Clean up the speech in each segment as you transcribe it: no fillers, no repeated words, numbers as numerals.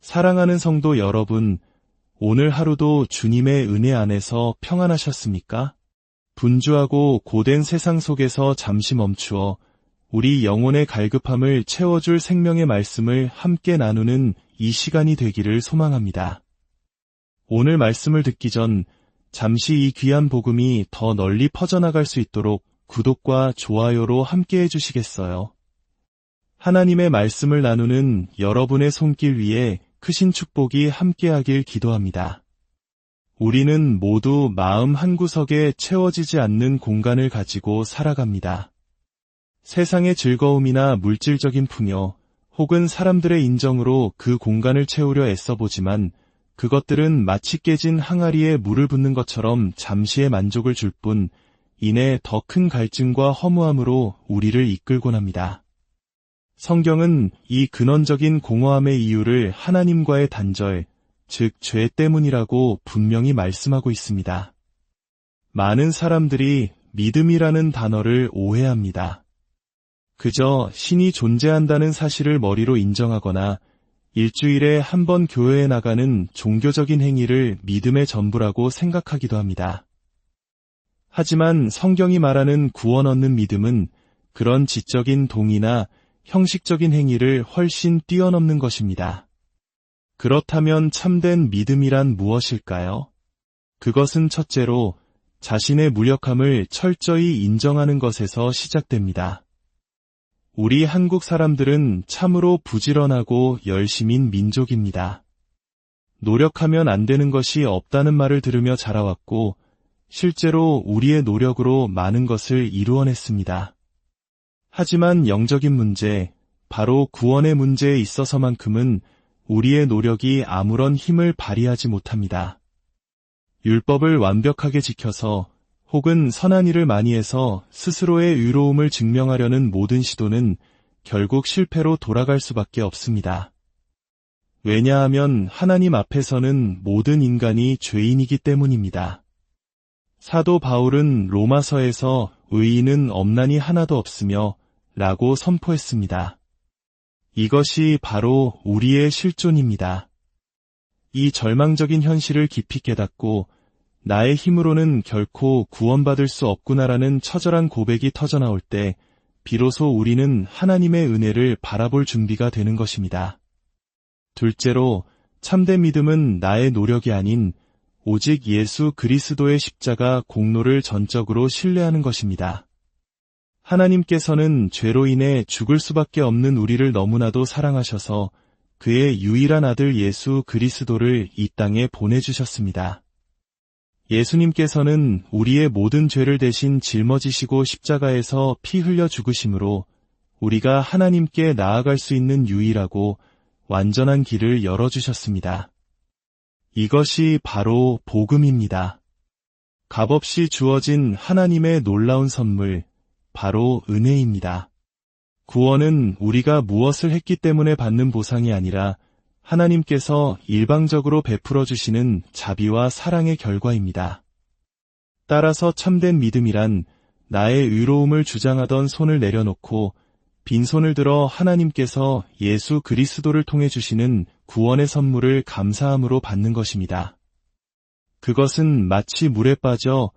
사랑하는 성도 여러분, 오늘 하루도 주님의 은혜 안에서 평안하셨습니까? 분주하고 고된 세상 속에서 잠시 멈추어 우리 영혼의 갈급함을 채워줄 생명의 말씀을 함께 나누는 이 시간이 되기를 소망합니다. 오늘 말씀을 듣기 전 잠시 이 귀한 복음이 더 널리 퍼져나갈 수 있도록 구독과 좋아요로 함께 해주시겠어요? 하나님의 말씀을 나누는 여러분의 손길 위에 크신 축복이 함께하길 기도합니다. 우리는 모두 마음 한구석에 채워지지 않는 공간을 가지고 살아갑니다. 세상의 즐거움이나 물질적인 풍요, 혹은 사람들의 인정으로 그 공간을 채우려 애써보지만 그것들은 마치 깨진 항아리에 물을 붓는 것처럼 잠시의 만족을 줄 뿐 이내 더 큰 갈증과 허무함으로 우리를 이끌곤 합니다. 성경은 이 근원적인 공허함의 이유를 하나님과의 단절, 즉 죄 때문이라고 분명히 말씀하고 있습니다. 많은 사람들이 믿음이라는 단어를 오해합니다. 그저 신이 존재한다는 사실을 머리로 인정하거나 일주일에 한 번 교회에 나가는 종교적인 행위를 믿음의 전부라고 생각하기도 합니다. 하지만 성경이 말하는 구원 얻는 믿음은 그런 지적인 동의나 형식적인 행위를 훨씬 뛰어넘는 것입니다. 그렇다면 참된 믿음이란 무엇일까요? 그것은 첫째로 자신의 무력함을 철저히 인정하는 것에서 시작됩니다. 우리 한국 사람들은 참으로 부지런하고 열심인 민족입니다. 노력하면 안 되는 것이 없다는 말을 들으며 자라왔고 실제로 우리의 노력으로 많은 것을 이루어냈습니다. 하지만 영적인 문제, 바로 구원의 문제에 있어서만큼은 우리의 노력이 아무런 힘을 발휘하지 못합니다. 율법을 완벽하게 지켜서 혹은 선한 일을 많이 해서 스스로의 의로움을 증명하려는 모든 시도는 결국 실패로 돌아갈 수밖에 없습니다. 왜냐하면 하나님 앞에서는 모든 인간이 죄인이기 때문입니다. 사도 바울은 로마서에서 의인은 없나니 하나도 없으며 라고 선포했습니다. 이것이 바로 우리의 실존입니다. 이 절망적인 현실을 깊이 깨닫고 나의 힘으로는 결코 구원받을 수 없구나라는 처절한 고백이 터져나올 때 비로소 우리는 하나님의 은혜를 바라볼 준비가 되는 것입니다. 둘째로 참된 믿음은 나의 노력이 아닌 오직 예수 그리스도의 십자가 공로를 전적으로 신뢰하는 것입니다. 하나님께서는 죄로 인해 죽을 수밖에 없는 우리를 너무나도 사랑하셔서 그의 유일한 아들 예수 그리스도를 이 땅에 보내주셨습니다. 예수님께서는 우리의 모든 죄를 대신 짊어지시고 십자가에서 피 흘려 죽으심으로 우리가 하나님께 나아갈 수 있는 유일하고 완전한 길을 열어주셨습니다. 이것이 바로 복음입니다. 값없이 주어진 하나님의 놀라운 선물, 바로 은혜입니다. 구원은 우리가 무엇을 했기 때문에 받는 보상이 아니라 하나님께서 일방적으로 베풀어 주시는 자비와 사랑의 결과입니다. 따라서 참된 믿음이란 나의 의로움을 주장하던 손을 내려놓고 빈손을 들어 하나님께서 예수 그리스도를 통해 주시는 구원의 선물을 감사함으로 받는 것입니다. 그것은 마치 물에 빠져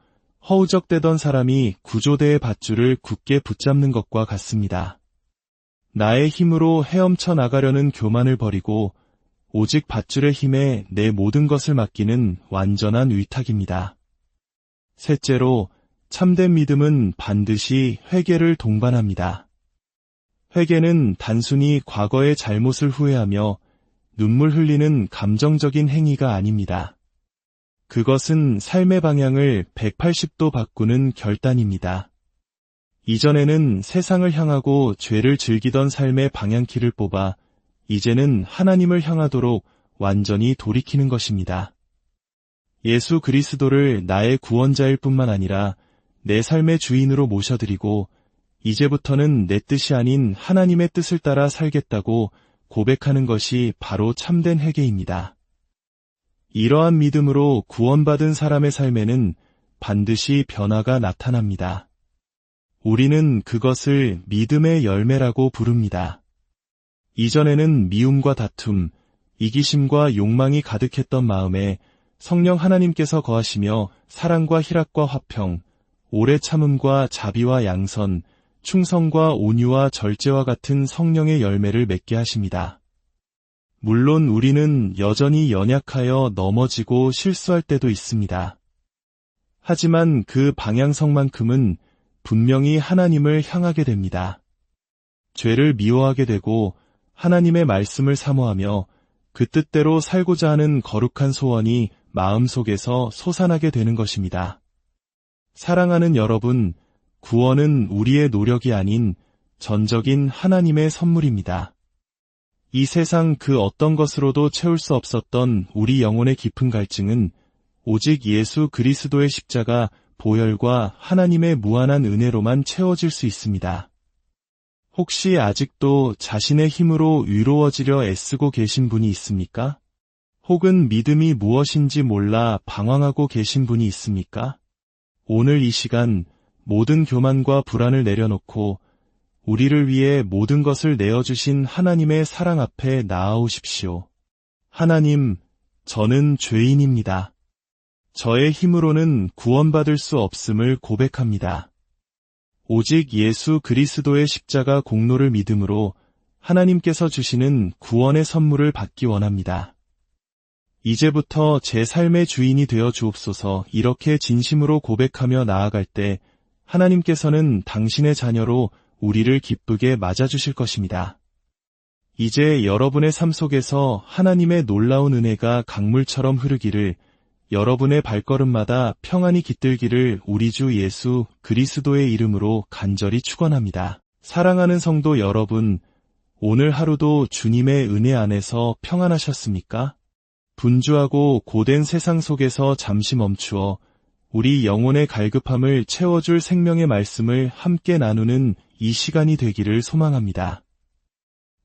허우적대던 사람이 구조대의 밧줄을 굳게 붙잡는 것과 같습니다. 나의 힘으로 헤엄쳐 나가려는 교만을 버리고 오직 밧줄의 힘에 내 모든 것을 맡기는 완전한 위탁입니다. 셋째로 참된 믿음은 반드시 회개를 동반합니다. 회개는 단순히 과거의 잘못을 후회하며 눈물 흘리는 감정적인 행위가 아닙니다. 그것은 삶의 방향을 180도 바꾸는 결단입니다. 이전에는 세상을 향하고 죄를 즐기던 삶의 방향키를 뽑아 이제는 하나님을 향하도록 완전히 돌이키는 것입니다. 예수 그리스도를 나의 구원자일 뿐만 아니라 내 삶의 주인으로 모셔드리고 이제부터는 내 뜻이 아닌 하나님의 뜻을 따라 살겠다고 고백하는 것이 바로 참된 회개입니다. 이러한 믿음으로 구원받은 사람의 삶에는 반드시 변화가 나타납니다. 우리는 그것을 믿음의 열매라고 부릅니다. 이전에는 미움과 다툼, 이기심과 욕망이 가득했던 마음에 성령 하나님께서 거하시며 사랑과 희락과 화평, 오래 참음과 자비와 양선, 충성과 온유와 절제와 같은 성령의 열매를 맺게 하십니다. 물론 우리는 여전히 연약하여 넘어지고 실수할 때도 있습니다. 하지만 그 방향성만큼은 분명히 하나님을 향하게 됩니다. 죄를 미워하게 되고 하나님의 말씀을 사모하며 그 뜻대로 살고자 하는 거룩한 소원이 마음속에서 솟아나게 되는 것입니다. 사랑하는 여러분, 구원은 우리의 노력이 아닌 전적인 하나님의 선물입니다. 이 세상 그 어떤 것으로도 채울 수 없었던 우리 영혼의 깊은 갈증은 오직 예수 그리스도의 십자가 보혈과 하나님의 무한한 은혜로만 채워질 수 있습니다. 혹시 아직도 자신의 힘으로 위로워지려 애쓰고 계신 분이 있습니까? 혹은 믿음이 무엇인지 몰라 방황하고 계신 분이 있습니까? 오늘 이 시간 모든 교만과 불안을 내려놓고 우리를 위해 모든 것을 내어주신 하나님의 사랑 앞에 나아오십시오. 하나님, 저는 죄인입니다. 저의 힘으로는 구원받을 수 없음을 고백합니다. 오직 예수 그리스도의 십자가 공로를 믿음으로 하나님께서 주시는 구원의 선물을 받기 원합니다. 이제부터 제 삶의 주인이 되어 주옵소서. 이렇게 진심으로 고백하며 나아갈 때 하나님께서는 당신의 자녀로 우리를 기쁘게 맞아주실 것입니다. 이제 여러분의 삶 속에서 하나님의 놀라운 은혜가 강물처럼 흐르기를, 여러분의 발걸음마다 평안이 깃들기를 우리 주 예수 그리스도의 이름으로 간절히 축원합니다. 사랑하는 성도 여러분, 오늘 하루도 주님의 은혜 안에서 평안하셨습니까? 분주하고 고된 세상 속에서 잠시 멈추어 우리 영혼의 갈급함을 채워줄 생명의 말씀을 함께 나누는 이 시간이 되기를 소망합니다.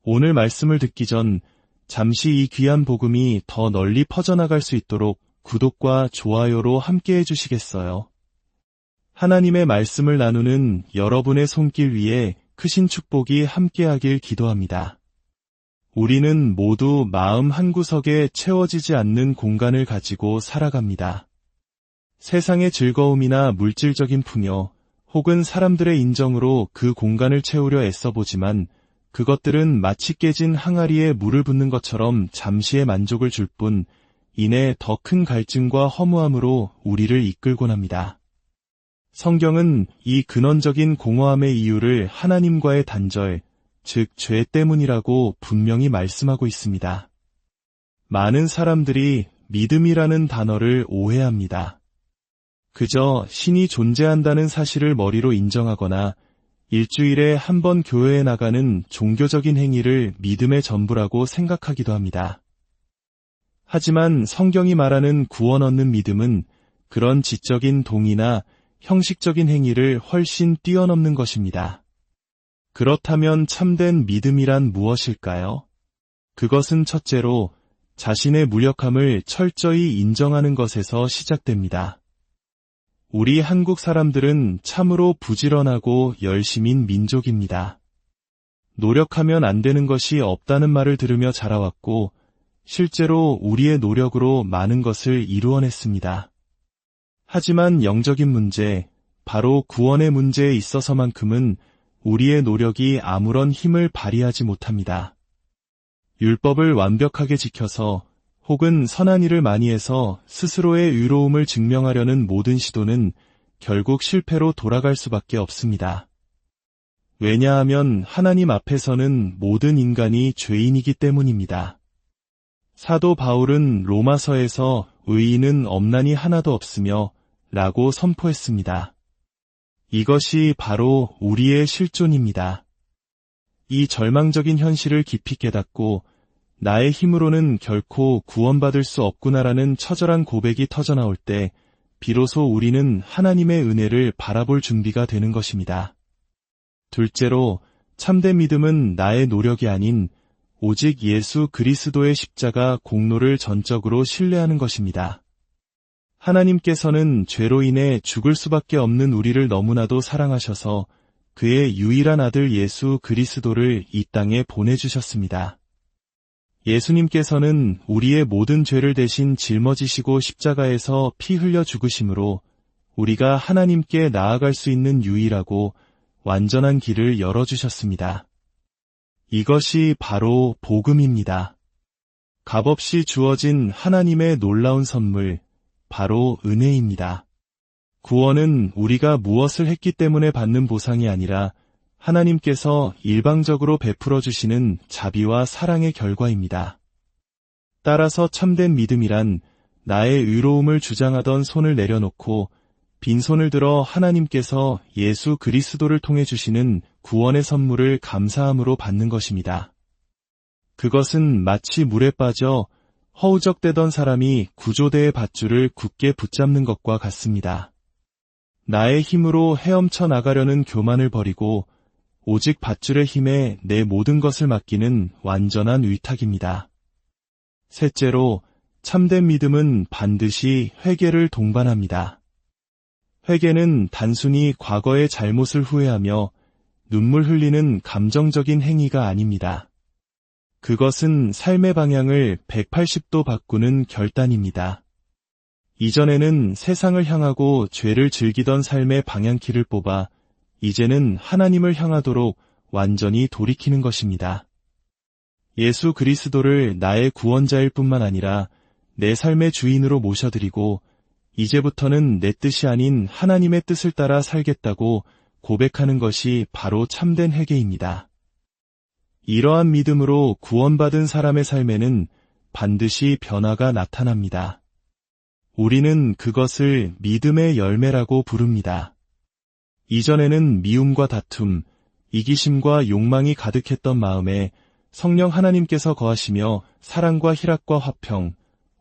오늘 말씀을 듣기 전 잠시 이 귀한 복음이 더 널리 퍼져나갈 수 있도록 구독과 좋아요로 함께 해주시겠어요? 하나님의 말씀을 나누는 여러분의 손길 위에 크신 축복이 함께하길 기도합니다. 우리는 모두 마음 한구석에 채워지지 않는 공간을 가지고 살아갑니다. 세상의 즐거움이나 물질적인 풍요, 혹은 사람들의 인정으로 그 공간을 채우려 애써보지만 그것들은 마치 깨진 항아리에 물을 붓는 것처럼 잠시의 만족을 줄 뿐 이내 더 큰 갈증과 허무함으로 우리를 이끌곤 합니다. 성경은 이 근원적인 공허함의 이유를 하나님과의 단절, 즉 죄 때문이라고 분명히 말씀하고 있습니다. 많은 사람들이 믿음이라는 단어를 오해합니다. 그저 신이 존재한다는 사실을 머리로 인정하거나 일주일에 한 번 교회에 나가는 종교적인 행위를 믿음의 전부라고 생각하기도 합니다. 하지만 성경이 말하는 구원 얻는 믿음은 그런 지적인 동의나 형식적인 행위를 훨씬 뛰어넘는 것입니다. 그렇다면 참된 믿음이란 무엇일까요? 그것은 첫째로 자신의 무력함을 철저히 인정하는 것에서 시작됩니다. 우리 한국 사람들은 참으로 부지런하고 열심인 민족입니다. 노력하면 안 되는 것이 없다는 말을 들으며 자라왔고 실제로 우리의 노력으로 많은 것을 이루어냈습니다. 하지만 영적인 문제, 바로 구원의 문제에 있어서만큼은 우리의 노력이 아무런 힘을 발휘하지 못합니다. 율법을 완벽하게 지켜서 혹은 선한 일을 많이 해서 스스로의 의로움을 증명하려는 모든 시도는 결국 실패로 돌아갈 수밖에 없습니다. 왜냐하면 하나님 앞에서는 모든 인간이 죄인이기 때문입니다. 사도 바울은 로마서에서 의인은 없나니 하나도 없으며 라고 선포했습니다. 이것이 바로 우리의 실존입니다. 이 절망적인 현실을 깊이 깨닫고 나의 힘으로는 결코 구원받을 수 없구나라는 처절한 고백이 터져나올 때 비로소 우리는 하나님의 은혜를 바라볼 준비가 되는 것입니다. 둘째로, 참된 믿음은 나의 노력이 아닌 오직 예수 그리스도의 십자가 공로를 전적으로 신뢰하는 것입니다. 하나님께서는 죄로 인해 죽을 수밖에 없는 우리를 너무나도 사랑하셔서 그의 유일한 아들 예수 그리스도를 이 땅에 보내주셨습니다. 예수님께서는 우리의 모든 죄를 대신 짊어지시고 십자가에서 피 흘려 죽으심으로 우리가 하나님께 나아갈 수 있는 유일하고 완전한 길을 열어주셨습니다. 이것이 바로 복음입니다. 값없이 주어진 하나님의 놀라운 선물, 바로 은혜입니다. 구원은 우리가 무엇을 했기 때문에 받는 보상이 아니라 하나님께서 일방적으로 베풀어 주시는 자비와 사랑의 결과입니다. 따라서 참된 믿음이란 나의 의로움을 주장하던 손을 내려놓고 빈손을 들어 하나님께서 예수 그리스도를 통해 주시는 구원의 선물을 감사함으로 받는 것입니다. 그것은 마치 물에 빠져 허우적대던 사람이 구조대의 밧줄을 굳게 붙잡는 것과 같습니다. 나의 힘으로 헤엄쳐 나가려는 교만을 버리고 오직 밧줄의 힘에 내 모든 것을 맡기는 완전한 위탁입니다. 셋째로, 참된 믿음은 반드시 회개를 동반합니다. 회개는 단순히 과거의 잘못을 후회하며 눈물 흘리는 감정적인 행위가 아닙니다. 그것은 삶의 방향을 180도 바꾸는 결단입니다. 이전에는 세상을 향하고 죄를 즐기던 삶의 방향키를 뽑아 이제는 하나님을 향하도록 완전히 돌이키는 것입니다. 예수 그리스도를 나의 구원자일 뿐만 아니라 내 삶의 주인으로 모셔드리고 이제부터는 내 뜻이 아닌 하나님의 뜻을 따라 살겠다고 고백하는 것이 바로 참된 회개입니다. 이러한 믿음으로 구원받은 사람의 삶에는 반드시 변화가 나타납니다. 우리는 그것을 믿음의 열매라고 부릅니다. 이전에는 미움과 다툼, 이기심과 욕망이 가득했던 마음에 성령 하나님께서 거하시며 사랑과 희락과 화평,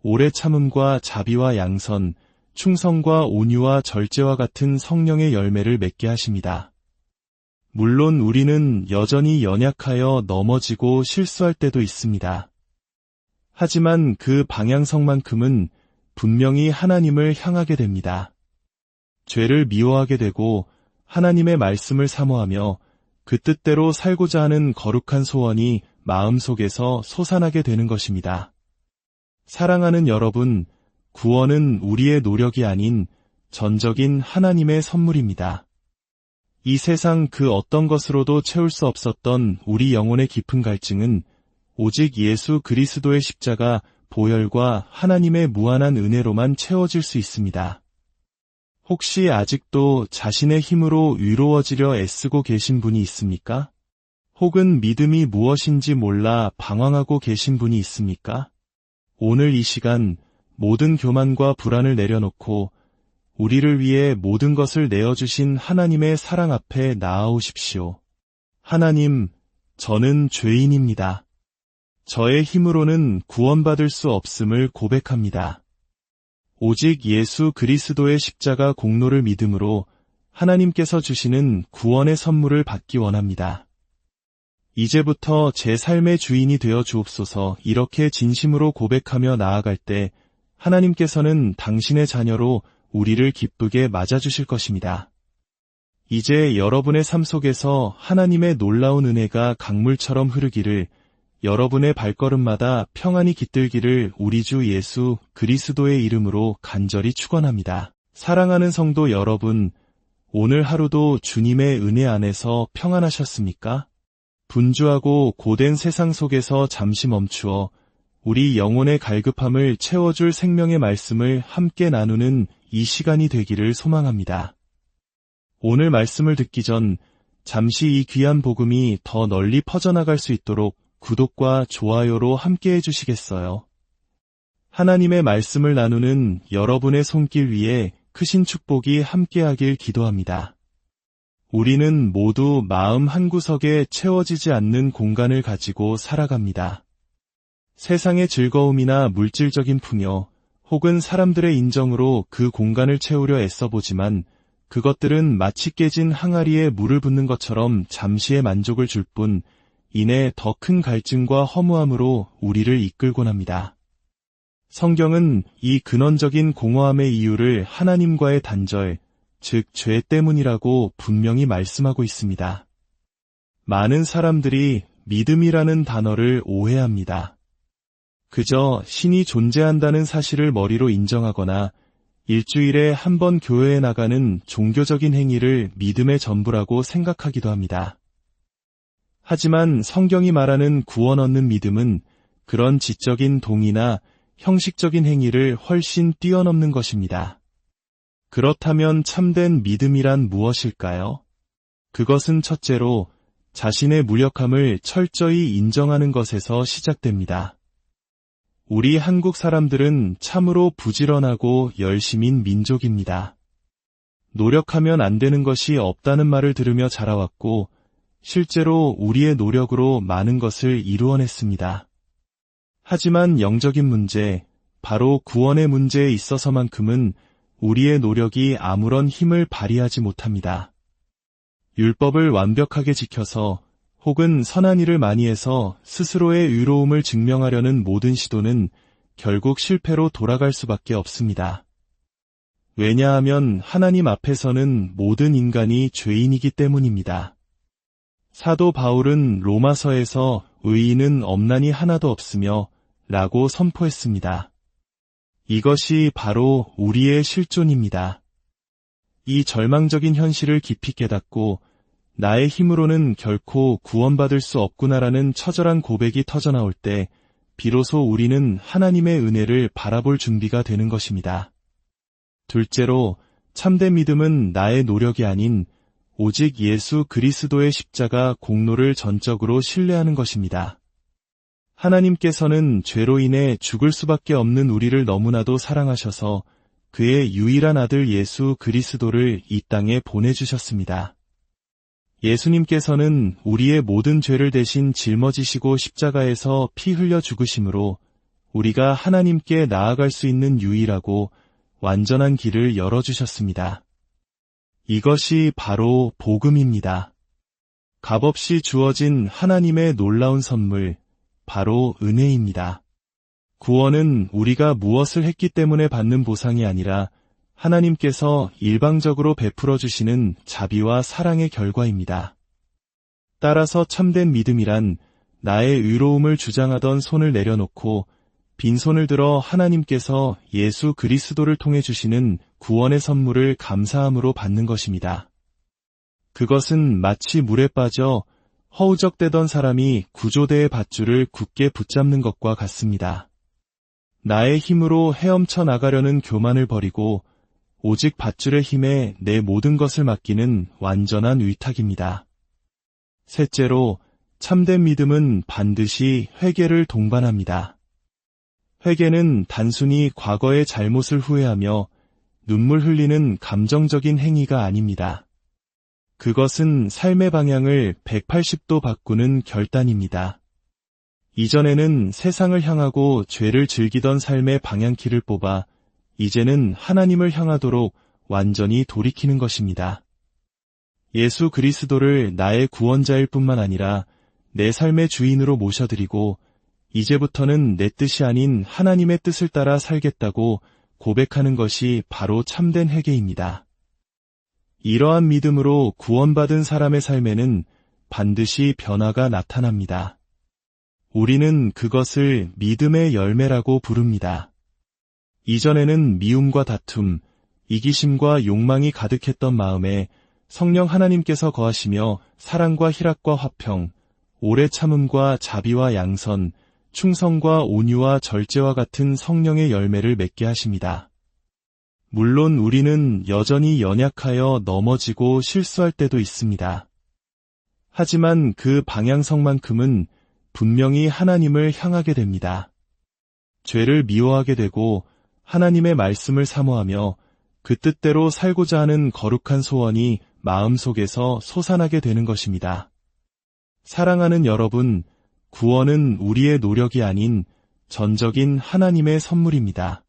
오래 참음과 자비와 양선, 충성과 온유와 절제와 같은 성령의 열매를 맺게 하십니다. 물론 우리는 여전히 연약하여 넘어지고 실수할 때도 있습니다. 하지만 그 방향성만큼은 분명히 하나님을 향하게 됩니다. 죄를 미워하게 되고 하나님의 말씀을 사모하며 그 뜻대로 살고자 하는 거룩한 소원이 마음속에서 솟아나게 되는 것입니다. 사랑하는 여러분, 구원은 우리의 노력이 아닌 전적인 하나님의 선물입니다. 이 세상 그 어떤 것으로도 채울 수 없었던 우리 영혼의 깊은 갈증은 오직 예수 그리스도의 십자가 보혈과 하나님의 무한한 은혜로만 채워질 수 있습니다. 혹시 아직도 자신의 힘으로 위로워지려 애쓰고 계신 분이 있습니까? 혹은 믿음이 무엇인지 몰라 방황하고 계신 분이 있습니까? 오늘 이 시간 모든 교만과 불안을 내려놓고 우리를 위해 모든 것을 내어주신 하나님의 사랑 앞에 나아오십시오. 하나님, 저는 죄인입니다. 저의 힘으로는 구원받을 수 없음을 고백합니다. 오직 예수 그리스도의 십자가 공로를 믿음으로 하나님께서 주시는 구원의 선물을 받기 원합니다. 이제부터 제 삶의 주인이 되어 주옵소서. 이렇게 진심으로 고백하며 나아갈 때 하나님께서는 당신의 자녀로 우리를 기쁘게 맞아주실 것입니다. 이제 여러분의 삶 속에서 하나님의 놀라운 은혜가 강물처럼 흐르기를, 여러분의 발걸음마다 평안이 깃들기를 우리 주 예수 그리스도의 이름으로 간절히 축원합니다. 사랑하는 성도 여러분, 오늘 하루도 주님의 은혜 안에서 평안하셨습니까? 분주하고 고된 세상 속에서 잠시 멈추어 우리 영혼의 갈급함을 채워줄 생명의 말씀을 함께 나누는 이 시간이 되기를 소망합니다. 오늘 말씀을 듣기 전 잠시 이 귀한 복음이 더 널리 퍼져나갈 수 있도록 구독과 좋아요로 함께 해주시겠어요? 하나님의 말씀을 나누는 여러분의 손길 위에 크신 축복이 함께하길 기도합니다. 우리는 모두 마음 한구석에 채워지지 않는 공간을 가지고 살아갑니다. 세상의 즐거움이나 물질적인 풍요, 혹은 사람들의 인정으로 그 공간을 채우려 애써보지만 그것들은 마치 깨진 항아리에 물을 붓는 것처럼 잠시의 만족을 줄 뿐 이내 더 큰 갈증과 허무함으로 우리를 이끌곤 합니다. 성경은 이 근원적인 공허함의 이유를 하나님과의 단절, 즉 죄 때문이라고 분명히 말씀하고 있습니다. 많은 사람들이 믿음이라는 단어를 오해합니다. 그저 신이 존재한다는 사실을 머리로 인정하거나 일주일에 한 번 교회에 나가는 종교적인 행위를 믿음의 전부라고 생각하기도 합니다. 하지만 성경이 말하는 구원 얻는 믿음은 그런 지적인 동의나 형식적인 행위를 훨씬 뛰어넘는 것입니다. 그렇다면 참된 믿음이란 무엇일까요? 그것은 첫째로 자신의 무력함을 철저히 인정하는 것에서 시작됩니다. 우리 한국 사람들은 참으로 부지런하고 열심인 민족입니다. 노력하면 안 되는 것이 없다는 말을 들으며 자라왔고, 실제로 우리의 노력으로 많은 것을 이루어냈습니다. 하지만 영적인 문제, 바로 구원의 문제에 있어서만큼은 우리의 노력이 아무런 힘을 발휘하지 못합니다. 율법을 완벽하게 지켜서 혹은 선한 일을 많이 해서 스스로의 의로움을 증명하려는 모든 시도는 결국 실패로 돌아갈 수밖에 없습니다. 왜냐하면 하나님 앞에서는 모든 인간이 죄인이기 때문입니다. 사도 바울은 로마서에서 의인은 없나니 하나도 없으며 라고 선포했습니다. 이것이 바로 우리의 실존입니다. 이 절망적인 현실을 깊이 깨닫고 나의 힘으로는 결코 구원받을 수 없구나라는 처절한 고백이 터져나올 때 비로소 우리는 하나님의 은혜를 바라볼 준비가 되는 것입니다. 둘째로 참된 믿음은 나의 노력이 아닌 오직 예수 그리스도의 십자가 공로를 전적으로 신뢰하는 것입니다. 하나님께서는 죄로 인해 죽을 수밖에 없는 우리를 너무나도 사랑하셔서 그의 유일한 아들 예수 그리스도를 이 땅에 보내주셨습니다. 예수님께서는 우리의 모든 죄를 대신 짊어지시고 십자가에서 피 흘려 죽으심으로 우리가 하나님께 나아갈 수 있는 유일하고 완전한 길을 열어주셨습니다. 이것이 바로 복음입니다. 값없이 주어진 하나님의 놀라운 선물, 바로 은혜입니다. 구원은 우리가 무엇을 했기 때문에 받는 보상이 아니라 하나님께서 일방적으로 베풀어 주시는 자비와 사랑의 결과입니다. 따라서 참된 믿음이란 나의 의로움을 주장하던 손을 내려놓고 빈손을 들어 하나님께서 예수 그리스도를 통해 주시는 구원의 선물을 감사함으로 받는 것입니다. 그것은 마치 물에 빠져 허우적대던 사람이 구조대의 밧줄을 굳게 붙잡는 것과 같습니다. 나의 힘으로 헤엄쳐 나가려는 교만을 버리고 오직 밧줄의 힘에 내 모든 것을 맡기는 완전한 위탁입니다. 셋째로, 참된 믿음은 반드시 회개를 동반합니다. 회개는 단순히 과거의 잘못을 후회하며 눈물 흘리는 감정적인 행위가 아닙니다. 그것은 삶의 방향을 180도 바꾸는 결단입니다. 이전에는 세상을 향하고 죄를 즐기던 삶의 방향키를 뽑아 이제는 하나님을 향하도록 완전히 돌이키는 것입니다. 예수 그리스도를 나의 구원자일 뿐만 아니라 내 삶의 주인으로 모셔드리고 이제부터는 내 뜻이 아닌 하나님의 뜻을 따라 살겠다고 고백하는 것이 바로 참된 회개입니다. 이러한 믿음으로 구원받은 사람의 삶에는 반드시 변화가 나타납니다. 우리는 그것을 믿음의 열매라고 부릅니다. 이전에는 미움과 다툼, 이기심과 욕망이 가득했던 마음에 성령 하나님께서 거하시며 사랑과 희락과 화평, 오래 참음과 자비와 양선, 충성과 온유와 절제와 같은 성령의 열매를 맺게 하십니다. 물론 우리는 여전히 연약하여 넘어지고 실수할 때도 있습니다. 하지만 그 방향성만큼은 분명히 하나님을 향하게 됩니다. 죄를 미워하게 되고 하나님의 말씀을 사모하며 그 뜻대로 살고자 하는 거룩한 소원이 마음속에서 솟아나게 되는 것입니다. 사랑하는 여러분, 구원은 우리의 노력이 아닌 전적인 하나님의 선물입니다.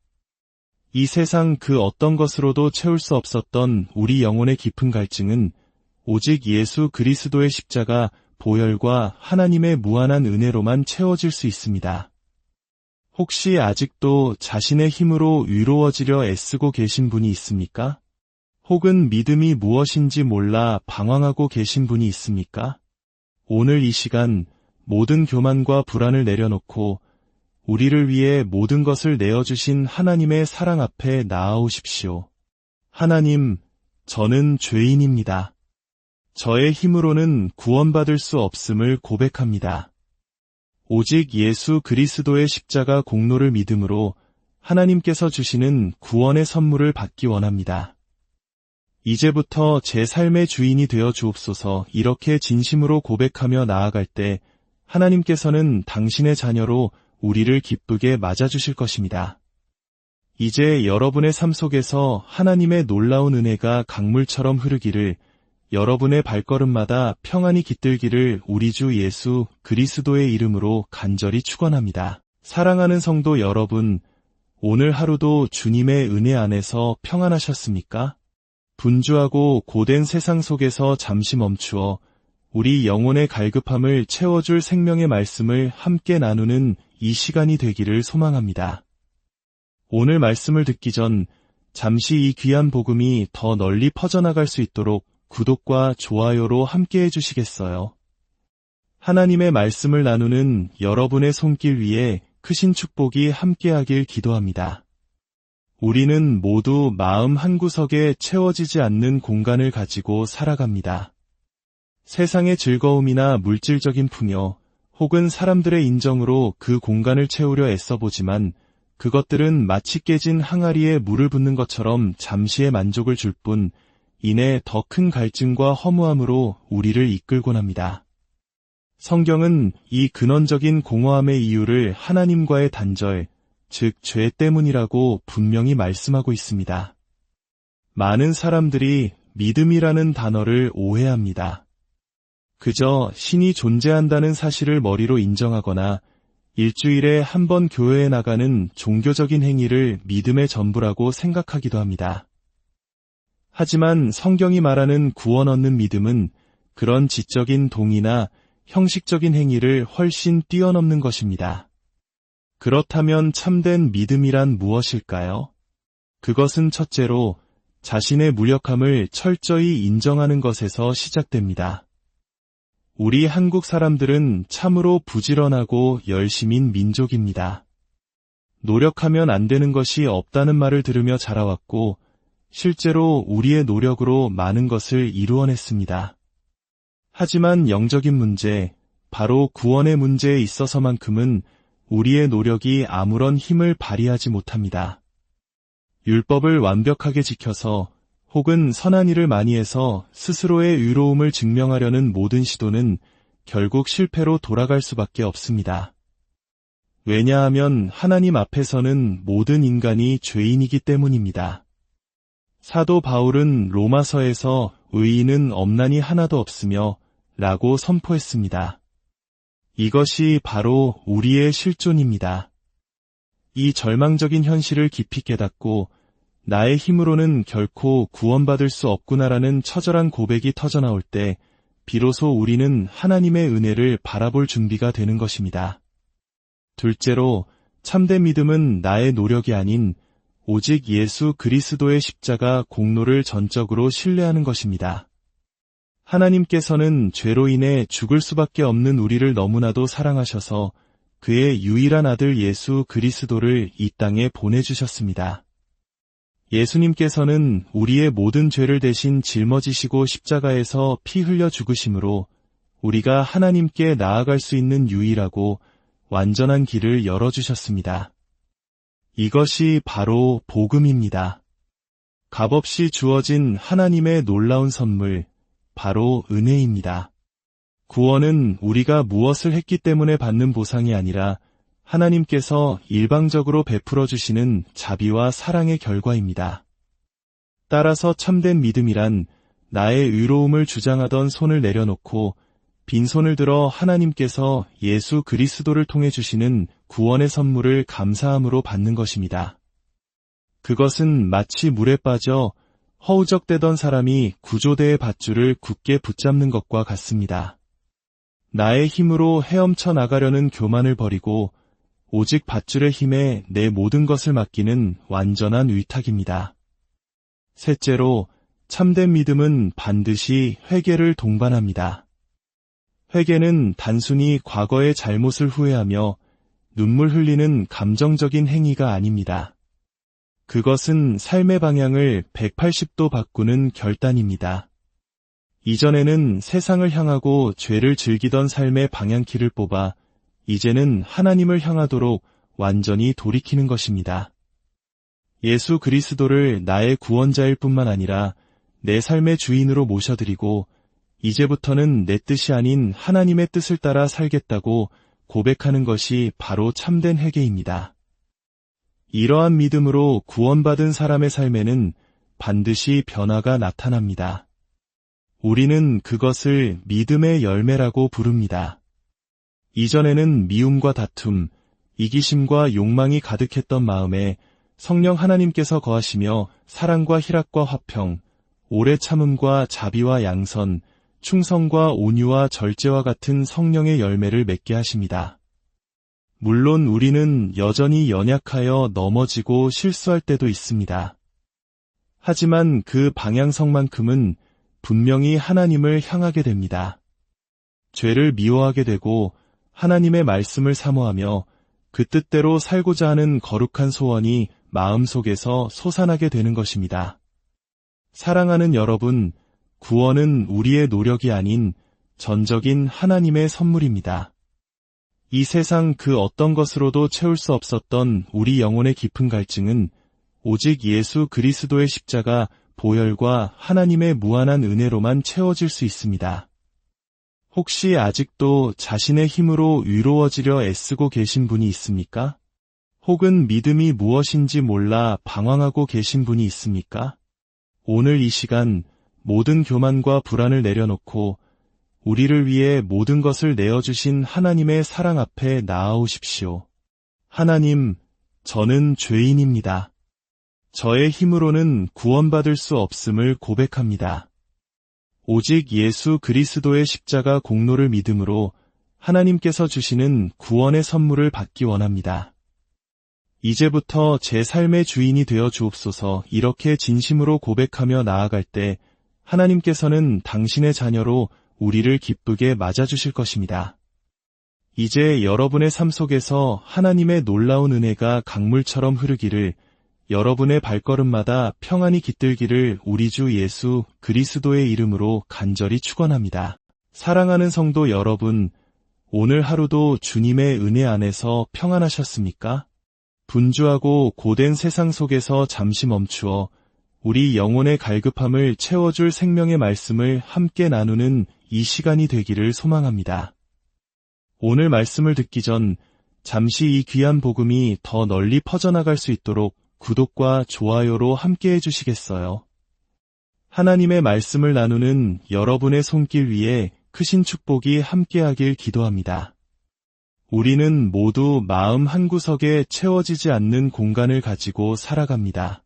이 세상 그 어떤 것으로도 채울 수 없었던 우리 영혼의 깊은 갈증은 오직 예수 그리스도의 십자가 보혈과 하나님의 무한한 은혜로만 채워질 수 있습니다. 혹시 아직도 자신의 힘으로 위로워지려 애쓰고 계신 분이 있습니까? 혹은 믿음이 무엇인지 몰라 방황하고 계신 분이 있습니까? 오늘 이 시간 모든 교만과 불안을 내려놓고 우리를 위해 모든 것을 내어주신 하나님의 사랑 앞에 나아오십시오. 하나님, 저는 죄인입니다. 저의 힘으로는 구원받을 수 없음을 고백합니다. 오직 예수 그리스도의 십자가 공로를 믿음으로 하나님께서 주시는 구원의 선물을 받기 원합니다. 이제부터 제 삶의 주인이 되어 주옵소서. 이렇게 진심으로 고백하며 나아갈 때 하나님께서는 당신의 자녀로 우리를 기쁘게 맞아주실 것입니다. 이제 여러분의 삶 속에서 하나님의 놀라운 은혜가 강물처럼 흐르기를, 여러분의 발걸음마다 평안이 깃들기를 우리 주 예수 그리스도의 이름으로 간절히 축원합니다. 사랑하는 성도 여러분, 오늘 하루도 주님의 은혜 안에서 평안하셨습니까? 분주하고 고된 세상 속에서 잠시 멈추어 우리 영혼의 갈급함을 채워줄 생명의 말씀을 함께 나누는 이 시간이 되기를 소망합니다. 오늘 말씀을 듣기 전 잠시 이 귀한 복음이 더 널리 퍼져나갈 수 있도록 구독과 좋아요로 함께 해주시겠어요? 하나님의 말씀을 나누는 여러분의 손길 위에 크신 축복이 함께하길 기도합니다. 우리는 모두 마음 한구석에 채워지지 않는 공간을 가지고 살아갑니다. 세상의 즐거움이나 물질적인 풍요, 혹은 사람들의 인정으로 그 공간을 채우려 애써보지만 그것들은 마치 깨진 항아리에 물을 붓는 것처럼 잠시의 만족을 줄 뿐 이내 더 큰 갈증과 허무함으로 우리를 이끌곤 합니다. 성경은 이 근원적인 공허함의 이유를 하나님과의 단절, 즉 죄 때문이라고 분명히 말씀하고 있습니다. 많은 사람들이 믿음이라는 단어를 오해합니다. 그저 신이 존재한다는 사실을 머리로 인정하거나 일주일에 한 번 교회에 나가는 종교적인 행위를 믿음의 전부라고 생각하기도 합니다. 하지만 성경이 말하는 구원 얻는 믿음은 그런 지적인 동의나 형식적인 행위를 훨씬 뛰어넘는 것입니다. 그렇다면 참된 믿음이란 무엇일까요? 그것은 첫째로 자신의 무력함을 철저히 인정하는 것에서 시작됩니다. 우리 한국 사람들은 참으로 부지런하고 열심인 민족입니다. 노력하면 안 되는 것이 없다는 말을 들으며 자라왔고 실제로 우리의 노력으로 많은 것을 이루어냈습니다. 하지만 영적인 문제, 바로 구원의 문제에 있어서만큼은 우리의 노력이 아무런 힘을 발휘하지 못합니다. 율법을 완벽하게 지켜서 혹은 선한 일을 많이 해서 스스로의 의로움을 증명하려는 모든 시도는 결국 실패로 돌아갈 수밖에 없습니다. 왜냐하면 하나님 앞에서는 모든 인간이 죄인이기 때문입니다. 사도 바울은 로마서에서 의인은 없나니 하나도 없으며 라고 선포했습니다. 이것이 바로 우리의 실존입니다. 이 절망적인 현실을 깊이 깨닫고 나의 힘으로는 결코 구원받을 수 없구나라는 처절한 고백이 터져나올 때 비로소 우리는 하나님의 은혜를 바라볼 준비가 되는 것입니다. 둘째로 참된 믿음은 나의 노력이 아닌 오직 예수 그리스도의 십자가 공로를 전적으로 신뢰하는 것입니다. 하나님께서는 죄로 인해 죽을 수밖에 없는 우리를 너무나도 사랑하셔서 그의 유일한 아들 예수 그리스도를 이 땅에 보내주셨습니다. 예수님께서는 우리의 모든 죄를 대신 짊어지시고 십자가에서 피 흘려 죽으심으로 우리가 하나님께 나아갈 수 있는 유일하고 완전한 길을 열어주셨습니다. 이것이 바로 복음입니다. 값없이 주어진 하나님의 놀라운 선물, 바로 은혜입니다. 구원은 우리가 무엇을 했기 때문에 받는 보상이 아니라 하나님께서 일방적으로 베풀어 주시는 자비와 사랑의 결과입니다. 따라서 참된 믿음이란 나의 의로움을 주장하던 손을 내려놓고 빈손을 들어 하나님께서 예수 그리스도를 통해 주시는 구원의 선물을 감사함으로 받는 것입니다. 그것은 마치 물에 빠져 허우적대던 사람이 구조대의 밧줄을 굳게 붙잡는 것과 같습니다. 나의 힘으로 헤엄쳐 나가려는 교만을 버리고 오직 밧줄의 힘에 내 모든 것을 맡기는 완전한 위탁입니다. 셋째로, 참된 믿음은 반드시 회개를 동반합니다. 회개는 단순히 과거의 잘못을 후회하며 눈물 흘리는 감정적인 행위가 아닙니다. 그것은 삶의 방향을 180도 바꾸는 결단입니다. 이전에는 세상을 향하고 죄를 즐기던 삶의 방향키를 뽑아 이제는 하나님을 향하도록 완전히 돌이키는 것입니다. 예수 그리스도를 나의 구원자일 뿐만 아니라 내 삶의 주인으로 모셔드리고 이제부터는 내 뜻이 아닌 하나님의 뜻을 따라 살겠다고 고백하는 것이 바로 참된 회개입니다. 이러한 믿음으로 구원받은 사람의 삶에는 반드시 변화가 나타납니다. 우리는 그것을 믿음의 열매라고 부릅니다. 이전에는 미움과 다툼, 이기심과 욕망이 가득했던 마음에 성령 하나님께서 거하시며 사랑과 희락과 화평, 오래 참음과 자비와 양선, 충성과 온유와 절제와 같은 성령의 열매를 맺게 하십니다. 물론 우리는 여전히 연약하여 넘어지고 실수할 때도 있습니다. 하지만 그 방향성만큼은 분명히 하나님을 향하게 됩니다. 죄를 미워하게 되고 하나님의 말씀을 사모하며 그 뜻대로 살고자 하는 거룩한 소원이 마음속에서 솟아나게 되는 것입니다. 사랑하는 여러분, 구원은 우리의 노력이 아닌 전적인 하나님의 선물입니다. 이 세상 그 어떤 것으로도 채울 수 없었던 우리 영혼의 깊은 갈증은 오직 예수 그리스도의 십자가 보혈과 하나님의 무한한 은혜로만 채워질 수 있습니다. 혹시 아직도 자신의 힘으로 위로워지려 애쓰고 계신 분이 있습니까? 혹은 믿음이 무엇인지 몰라 방황하고 계신 분이 있습니까? 오늘 이 시간 모든 교만과 불안을 내려놓고 우리를 위해 모든 것을 내어주신 하나님의 사랑 앞에 나아오십시오. 하나님, 저는 죄인입니다. 저의 힘으로는 구원받을 수 없음을 고백합니다. 오직 예수 그리스도의 십자가 공로를 믿음으로 하나님께서 주시는 구원의 선물을 받기 원합니다. 이제부터 제 삶의 주인이 되어 주옵소서. 이렇게 진심으로 고백하며 나아갈 때 하나님께서는 당신의 자녀로 우리를 기쁘게 맞아주실 것입니다. 이제 여러분의 삶 속에서 하나님의 놀라운 은혜가 강물처럼 흐르기를, 여러분의 발걸음마다 평안이 깃들기를 우리 주 예수 그리스도의 이름으로 간절히 축원합니다. 사랑하는 성도 여러분, 오늘 하루도 주님의 은혜 안에서 평안하셨습니까? 분주하고 고된 세상 속에서 잠시 멈추어 우리 영혼의 갈급함을 채워줄 생명의 말씀을 함께 나누는 이 시간이 되기를 소망합니다. 오늘 말씀을 듣기 전 잠시 이 귀한 복음이 더 널리 퍼져나갈 수 있도록 구독과 좋아요로 함께 해주시겠어요? 하나님의 말씀을 나누는 여러분의 손길 위에 크신 축복이 함께하길 기도합니다. 우리는 모두 마음 한구석에 채워지지 않는 공간을 가지고 살아갑니다.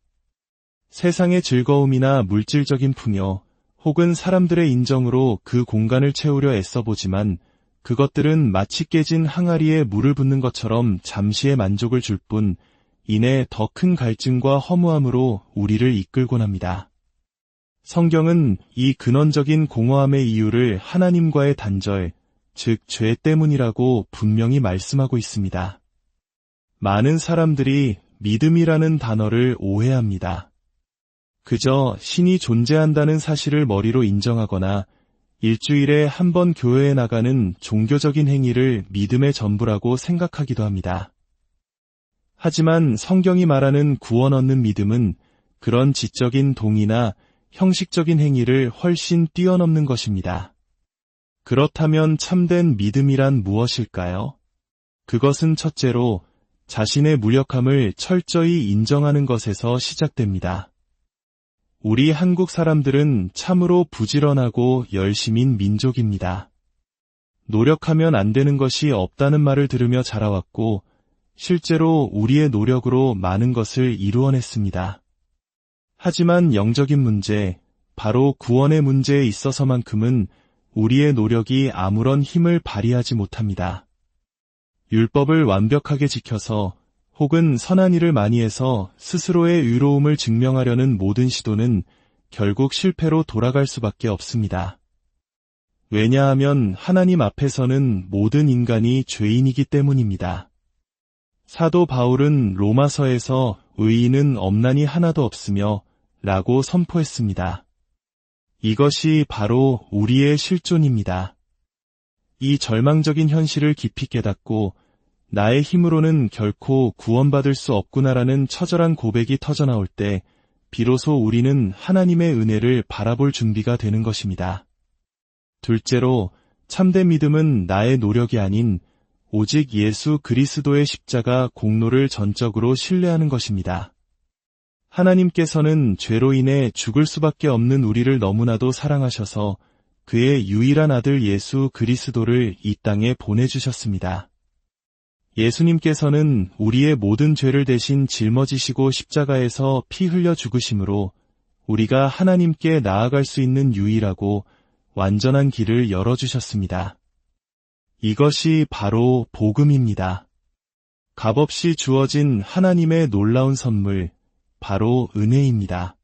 세상의 즐거움이나 물질적인 풍요, 혹은 사람들의 인정으로 그 공간을 채우려 애써보지만 그것들은 마치 깨진 항아리에 물을 붓는 것처럼 잠시의 만족을 줄 뿐 이내 더 큰 갈증과 허무함으로 우리를 이끌곤 합니다. 성경은 이 근원적인 공허함의 이유를 하나님과의 단절, 즉 죄 때문이라고 분명히 말씀하고 있습니다. 많은 사람들이 믿음이라는 단어를 오해합니다. 그저 신이 존재한다는 사실을 머리로 인정하거나 일주일에 한 번 교회에 나가는 종교적인 행위를 믿음의 전부라고 생각하기도 합니다. 하지만 성경이 말하는 구원 얻는 믿음은 그런 지적인 동의나 형식적인 행위를 훨씬 뛰어넘는 것입니다. 그렇다면 참된 믿음이란 무엇일까요? 그것은 첫째로 자신의 무력함을 철저히 인정하는 것에서 시작됩니다. 우리 한국 사람들은 참으로 부지런하고 열심인 민족입니다. 노력하면 안 되는 것이 없다는 말을 들으며 자라왔고 실제로 우리의 노력으로 많은 것을 이루어냈습니다. 하지만 영적인 문제, 바로 구원의 문제에 있어서만큼은 우리의 노력이 아무런 힘을 발휘하지 못합니다. 율법을 완벽하게 지켜서 혹은 선한 일을 많이 해서 스스로의 의로움을 증명하려는 모든 시도는 결국 실패로 돌아갈 수밖에 없습니다. 왜냐하면 하나님 앞에서는 모든 인간이 죄인이기 때문입니다. 사도 바울은 로마서에서 의인은 없나니 하나도 없으며 라고 선포했습니다. 이것이 바로 우리의 실존입니다. 이 절망적인 현실을 깊이 깨닫고 나의 힘으로는 결코 구원받을 수 없구나라는 처절한 고백이 터져나올 때 비로소 우리는 하나님의 은혜를 바라볼 준비가 되는 것입니다. 둘째로, 참된 믿음은 나의 노력이 아닌 오직 예수 그리스도의 십자가 공로를 전적으로 신뢰하는 것입니다. 하나님께서는 죄로 인해 죽을 수밖에 없는 우리를 너무나도 사랑하셔서 그의 유일한 아들 예수 그리스도를 이 땅에 보내주셨습니다. 예수님께서는 우리의 모든 죄를 대신 짊어지시고 십자가에서 피 흘려 죽으심으로 우리가 하나님께 나아갈 수 있는 유일하고 완전한 길을 열어주셨습니다. 이것이 바로 복음입니다. 값없이 주어진 하나님의 놀라운 선물, 바로 은혜입니다.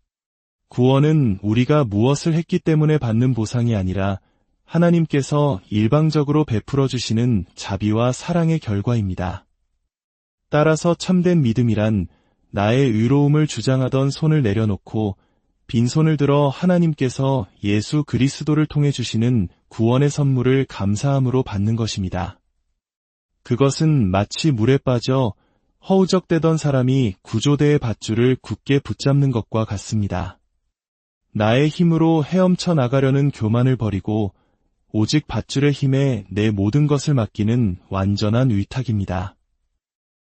구원은 우리가 무엇을 했기 때문에 받는 보상이 아니라 하나님께서 일방적으로 베풀어 주시는 자비와 사랑의 결과입니다. 따라서 참된 믿음이란 나의 의로움을 주장하던 손을 내려놓고 빈손을 들어 하나님께서 예수 그리스도를 통해 주시는 구원의 선물을 감사함으로 받는 것입니다. 그것은 마치 물에 빠져 허우적대던 사람이 구조대의 밧줄을 굳게 붙잡는 것과 같습니다. 나의 힘으로 헤엄쳐 나가려는 교만을 버리고 오직 밧줄의 힘에 내 모든 것을 맡기는 완전한 위탁입니다.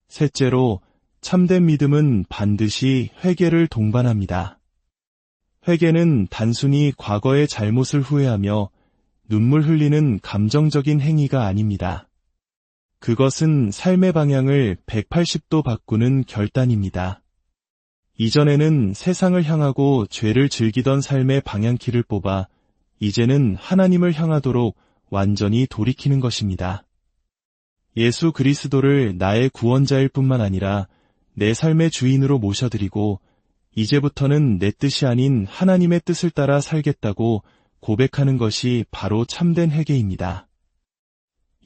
셋째로, 참된 믿음은 반드시 회개를 동반합니다. 회개는 단순히 과거의 잘못을 후회하며 눈물 흘리는 감정적인 행위가 아닙니다. 그것은 삶의 방향을 180도 바꾸는 결단입니다. 이전에는 세상을 향하고 죄를 즐기던 삶의 방향키를 뽑아 이제는 하나님을 향하도록 완전히 돌이키는 것입니다. 예수 그리스도를 나의 구원자일 뿐만 아니라 내 삶의 주인으로 모셔드리고 이제부터는 내 뜻이 아닌 하나님의 뜻을 따라 살겠다고 고백하는 것이 바로 참된 회개입니다.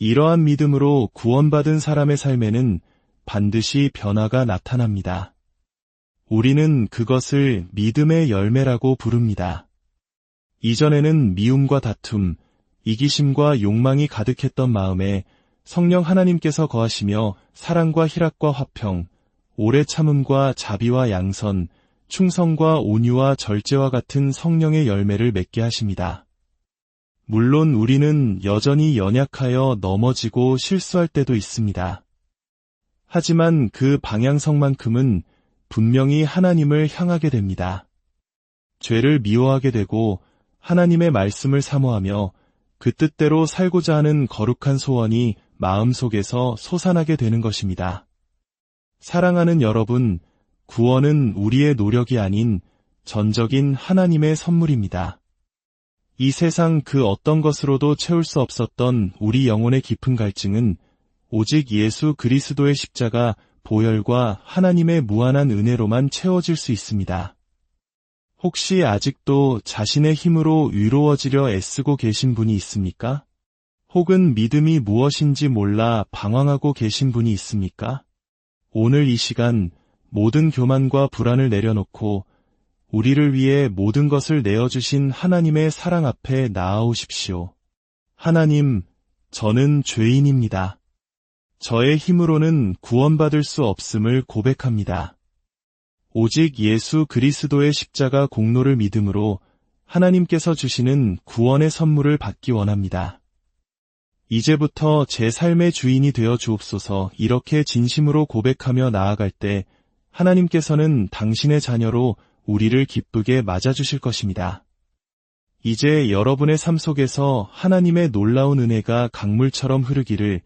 이러한 믿음으로 구원받은 사람의 삶에는 반드시 변화가 나타납니다. 우리는 그것을 믿음의 열매라고 부릅니다. 이전에는 미움과 다툼, 이기심과 욕망이 가득했던 마음에 성령 하나님께서 거하시며 사랑과 희락과 화평, 오래 참음과 자비와 양선, 충성과 온유와 절제와 같은 성령의 열매를 맺게 하십니다. 물론 우리는 여전히 연약하여 넘어지고 실수할 때도 있습니다. 하지만 그 방향성만큼은 분명히 하나님을 향하게 됩니다. 죄를 미워하게 되고 하나님의 말씀을 사모하며 그 뜻대로 살고자 하는 거룩한 소원이 마음속에서 솟아나게 되는 것입니다. 사랑하는 여러분, 구원은 우리의 노력이 아닌 전적인 하나님의 선물입니다. 이 세상 그 어떤 것으로도 채울 수 없었던 우리 영혼의 깊은 갈증은 오직 예수 그리스도의 십자가 보혈과 하나님의 무한한 은혜로만 채워질 수 있습니다. 혹시 아직도 자신의 힘으로 위로워지려 애쓰고 계신 분이 있습니까? 혹은 믿음이 무엇인지 몰라 방황하고 계신 분이 있습니까? 오늘 이 시간 모든 교만과 불안을 내려놓고 우리를 위해 모든 것을 내어주신 하나님의 사랑 앞에 나아오십시오. 하나님, 저는 죄인입니다. 저의 힘으로는 구원받을 수 없음을 고백합니다. 오직 예수 그리스도의 십자가 공로를 믿음으로 하나님께서 주시는 구원의 선물을 받기 원합니다. 이제부터 제 삶의 주인이 되어 주옵소서. 이렇게 진심으로 고백하며 나아갈 때 하나님께서는 당신의 자녀로 우리를 기쁘게 맞아주실 것입니다. 이제 여러분의 삶 속에서 하나님의 놀라운 은혜가 강물처럼 흐르기를,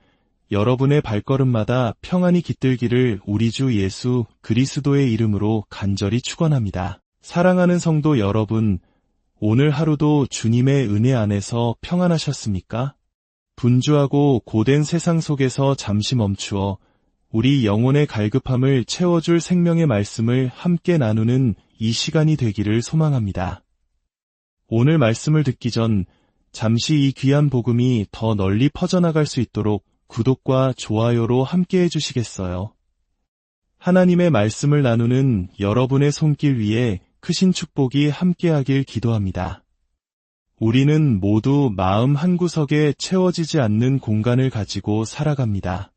여러분의 발걸음마다 평안히 깃들기를 우리 주 예수 그리스도의 이름으로 간절히 축원합니다. 사랑하는 성도 여러분, 오늘 하루도 주님의 은혜 안에서 평안하셨습니까? 분주하고 고된 세상 속에서 잠시 멈추어 우리 영혼의 갈급함을 채워줄 생명의 말씀을 함께 나누는 이 시간이 되기를 소망합니다. 오늘 말씀을 듣기 전 잠시 이 귀한 복음이 더 널리 퍼져나갈 수 있도록 구독과 좋아요로 함께 해주시겠어요? 하나님의 말씀을 나누는 여러분의 손길 위에 크신 축복이 함께하길 기도합니다. 우리는 모두 마음 한구석에 채워지지 않는 공간을 가지고 살아갑니다.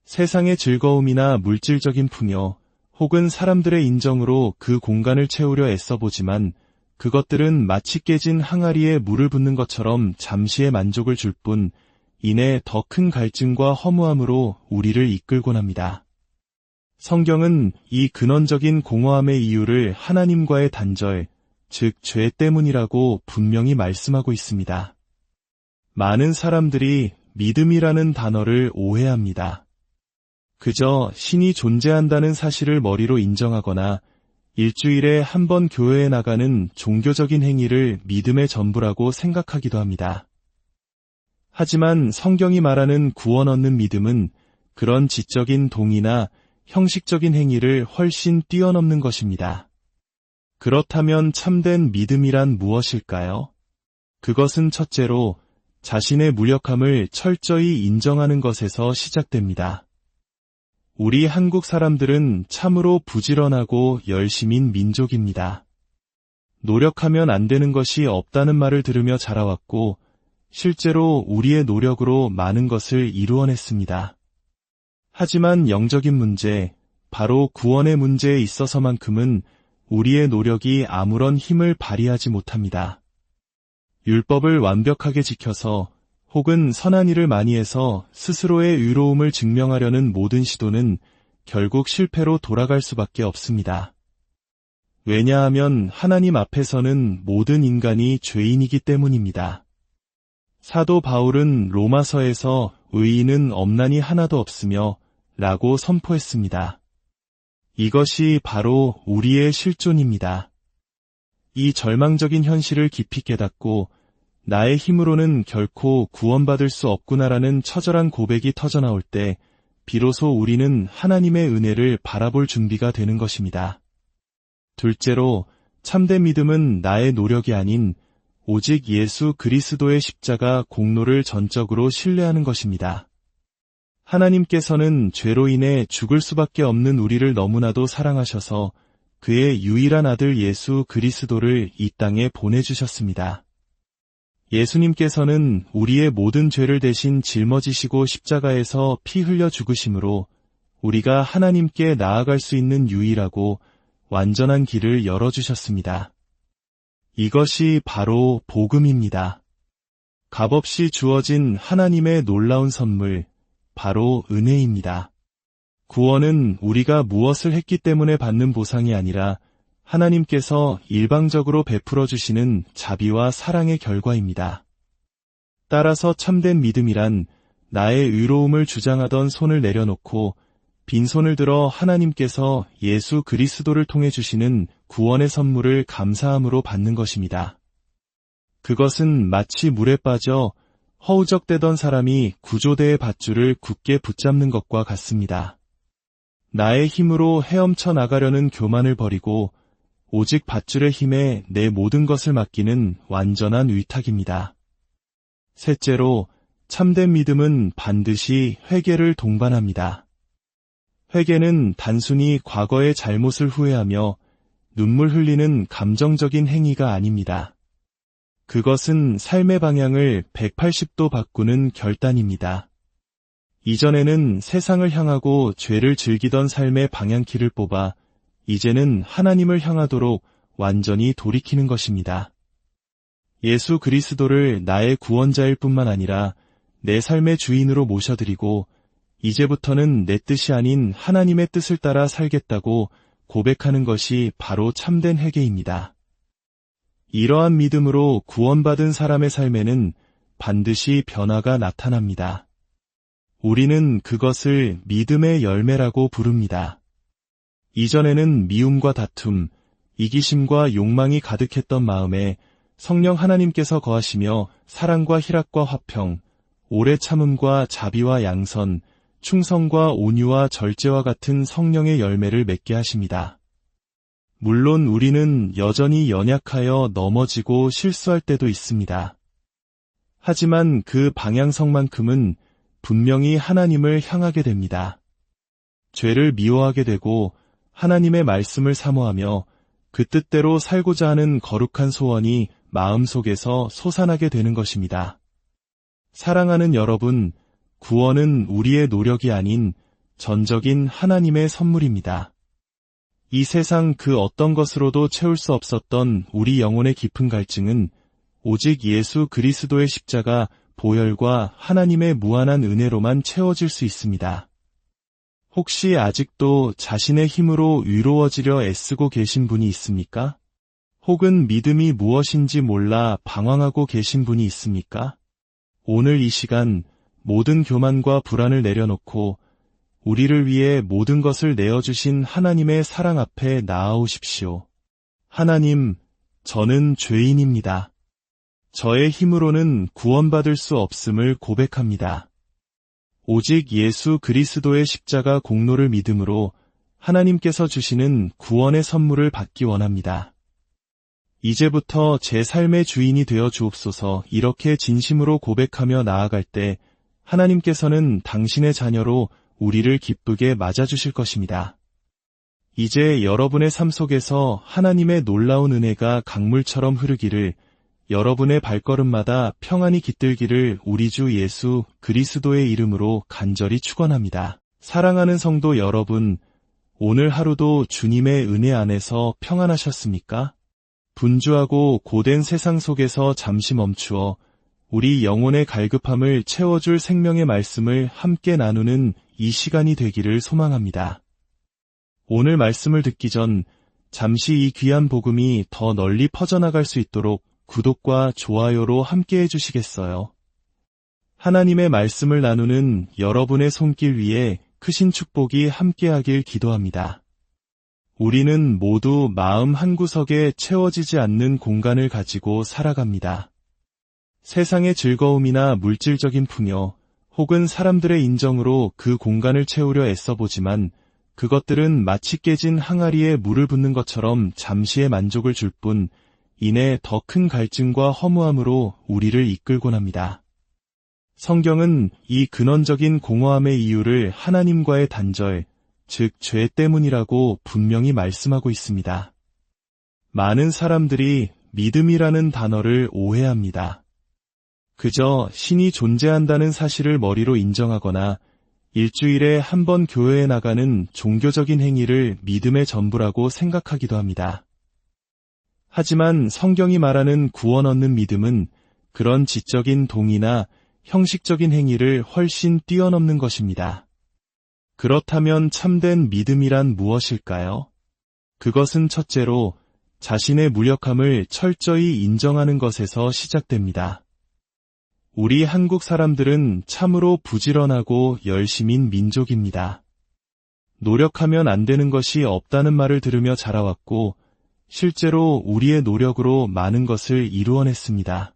세상의 즐거움이나 물질적인 풍요, 혹은 사람들의 인정으로 그 공간을 채우려 애써보지만 그것들은 마치 깨진 항아리에 물을 붓는 것처럼 잠시의 만족을 줄 뿐 이내 더 큰 갈증과 허무함으로 우리를 이끌곤 합니다. 성경은 이 근원적인 공허함의 이유를 하나님과의 단절, 즉 죄 때문이라고 분명히 말씀하고 있습니다. 많은 사람들이 믿음이라는 단어를 오해합니다. 그저 신이 존재한다는 사실을 머리로 인정하거나 일주일에 한 번 교회에 나가는 종교적인 행위를 믿음의 전부라고 생각하기도 합니다. 하지만 성경이 말하는 구원 얻는 믿음은 그런 지적인 동의나 형식적인 행위를 훨씬 뛰어넘는 것입니다. 그렇다면 참된 믿음이란 무엇일까요? 그것은 첫째로 자신의 무력함을 철저히 인정하는 것에서 시작됩니다. 우리 한국 사람들은 참으로 부지런하고 열심인 민족입니다. 노력하면 안 되는 것이 없다는 말을 들으며 자라왔고 실제로 우리의 노력으로 많은 것을 이루어냈습니다. 하지만 영적인 문제, 바로 구원의 문제에 있어서만큼은 우리의 노력이 아무런 힘을 발휘하지 못합니다. 율법을 완벽하게 지켜서 혹은 선한 일을 많이 해서 스스로의 의로움을 증명하려는 모든 시도는 결국 실패로 돌아갈 수밖에 없습니다. 왜냐하면 하나님 앞에서는 모든 인간이 죄인이기 때문입니다. 사도 바울은 로마서에서 의인은 없나니 하나도 없으며 라고 선포했습니다. 이것이 바로 우리의 실존입니다. 이 절망적인 현실을 깊이 깨닫고 나의 힘으로는 결코 구원받을 수 없구나라는 처절한 고백이 터져나올 때 비로소 우리는 하나님의 은혜를 바라볼 준비가 되는 것입니다. 둘째로 참된 믿음은 나의 노력이 아닌 오직 예수 그리스도의 십자가 공로를 전적으로 신뢰하는 것입니다. 하나님께서는 죄로 인해 죽을 수밖에 없는 우리를 너무나도 사랑하셔서 그의 유일한 아들 예수 그리스도를 이 땅에 보내주셨습니다. 예수님께서는 우리의 모든 죄를 대신 짊어지시고 십자가에서 피 흘려 죽으심으로 우리가 하나님께 나아갈 수 있는 유일하고 완전한 길을 열어주셨습니다. 이것이 바로 복음입니다. 값없이 주어진 하나님의 놀라운 선물, 바로 은혜입니다. 구원은 우리가 무엇을 했기 때문에 받는 보상이 아니라 하나님께서 일방적으로 베풀어 주시는 자비와 사랑의 결과입니다. 따라서 참된 믿음이란 나의 의로움을 주장하던 손을 내려놓고 빈손을 들어 하나님께서 예수 그리스도를 통해 주시는 구원의 선물을 감사함으로 받는 것입니다. 그것은 마치 물에 빠져 허우적대던 사람이 구조대의 밧줄을 굳게 붙잡는 것과 같습니다. 나의 힘으로 헤엄쳐 나가려는 교만을 버리고 오직 밧줄의 힘에 내 모든 것을 맡기는 완전한 위탁입니다. 셋째로 참된 믿음은 반드시 회개를 동반합니다. 회개는 단순히 과거의 잘못을 후회하며 눈물 흘리는 감정적인 행위가 아닙니다. 그것은 삶의 방향을 180도 바꾸는 결단입니다. 이전에는 세상을 향하고 죄를 즐기던 삶의 방향키를 뽑아 이제는 하나님을 향하도록 완전히 돌이키는 것입니다. 예수 그리스도를 나의 구원자일 뿐만 아니라 내 삶의 주인으로 모셔드리고 이제부터는 내 뜻이 아닌 하나님의 뜻을 따라 살겠다고 고백하는 것이 바로 참된 회개입니다. 이러한 믿음으로 구원받은 사람의 삶에는 반드시 변화가 나타납니다. 우리는 그것을 믿음의 열매라고 부릅니다. 이전에는 미움과 다툼, 이기심과 욕망이 가득했던 마음에 성령 하나님께서 거하시며 사랑과 희락과 화평, 오래 참음과 자비와 양선, 충성과 온유와 절제와 같은 성령의 열매를 맺게 하십니다. 물론 우리는 여전히 연약하여 넘어지고 실수할 때도 있습니다. 하지만 그 방향성만큼은 분명히 하나님을 향하게 됩니다. 죄를 미워하게 되고 하나님의 말씀을 사모하며 그 뜻대로 살고자 하는 거룩한 소원이 마음속에서 솟아나게 되는 것입니다. 사랑하는 여러분, 구원은 우리의 노력이 아닌 전적인 하나님의 선물입니다. 이 세상 그 어떤 것으로도 채울 수 없었던 우리 영혼의 깊은 갈증은 오직 예수 그리스도의 십자가 보혈과 하나님의 무한한 은혜로만 채워질 수 있습니다. 혹시 아직도 자신의 힘으로 위로워지려 애쓰고 계신 분이 있습니까? 혹은 믿음이 무엇인지 몰라 방황하고 계신 분이 있습니까? 오늘 이 시간 모든 교만과 불안을 내려놓고 우리를 위해 모든 것을 내어주신 하나님의 사랑 앞에 나아오십시오. 하나님, 저는 죄인입니다. 저의 힘으로는 구원받을 수 없음을 고백합니다. 오직 예수 그리스도의 십자가 공로를 믿음으로 하나님께서 주시는 구원의 선물을 받기 원합니다. 이제부터 제 삶의 주인이 되어 주옵소서. 이렇게 진심으로 고백하며 나아갈 때 하나님께서는 당신의 자녀로 우리를 기쁘게 맞아주실 것입니다. 이제 여러분의 삶 속에서 하나님의 놀라운 은혜가 강물처럼 흐르기를, 여러분의 발걸음마다 평안이 깃들기를 우리 주 예수 그리스도의 이름으로 간절히 축원합니다. 사랑하는 성도 여러분, 오늘 하루도 주님의 은혜 안에서 평안하셨습니까? 분주하고 고된 세상 속에서 잠시 멈추어 우리 영혼의 갈급함을 채워줄 생명의 말씀을 함께 나누는 이 시간이 되기를 소망합니다. 오늘 말씀을 듣기 전 잠시 이 귀한 복음이 더 널리 퍼져나갈 수 있도록 구독과 좋아요로 함께 해주시겠어요? 하나님의 말씀을 나누는 여러분의 손길 위에 크신 축복이 함께하길 기도합니다. 우리는 모두 마음 한구석에 채워지지 않는 공간을 가지고 살아갑니다. 세상의 즐거움이나 물질적인 풍요, 혹은 사람들의 인정으로 그 공간을 채우려 애써보지만 그것들은 마치 깨진 항아리에 물을 붓는 것처럼 잠시의 만족을 줄 뿐 이내 더 큰 갈증과 허무함으로 우리를 이끌곤 합니다. 성경은 이 근원적인 공허함의 이유를 하나님과의 단절, 즉 죄 때문이라고 분명히 말씀하고 있습니다. 많은 사람들이 믿음이라는 단어를 오해합니다. 그저 신이 존재한다는 사실을 머리로 인정하거나 일주일에 한 번 교회에 나가는 종교적인 행위를 믿음의 전부라고 생각하기도 합니다. 하지만 성경이 말하는 구원 얻는 믿음은 그런 지적인 동의나 형식적인 행위를 훨씬 뛰어넘는 것입니다. 그렇다면 참된 믿음이란 무엇일까요? 그것은 첫째로 자신의 무력함을 철저히 인정하는 것에서 시작됩니다. 우리 한국 사람들은 참으로 부지런하고 열심인 민족입니다. 노력하면 안 되는 것이 없다는 말을 들으며 자라왔고 실제로 우리의 노력으로 많은 것을 이루어냈습니다.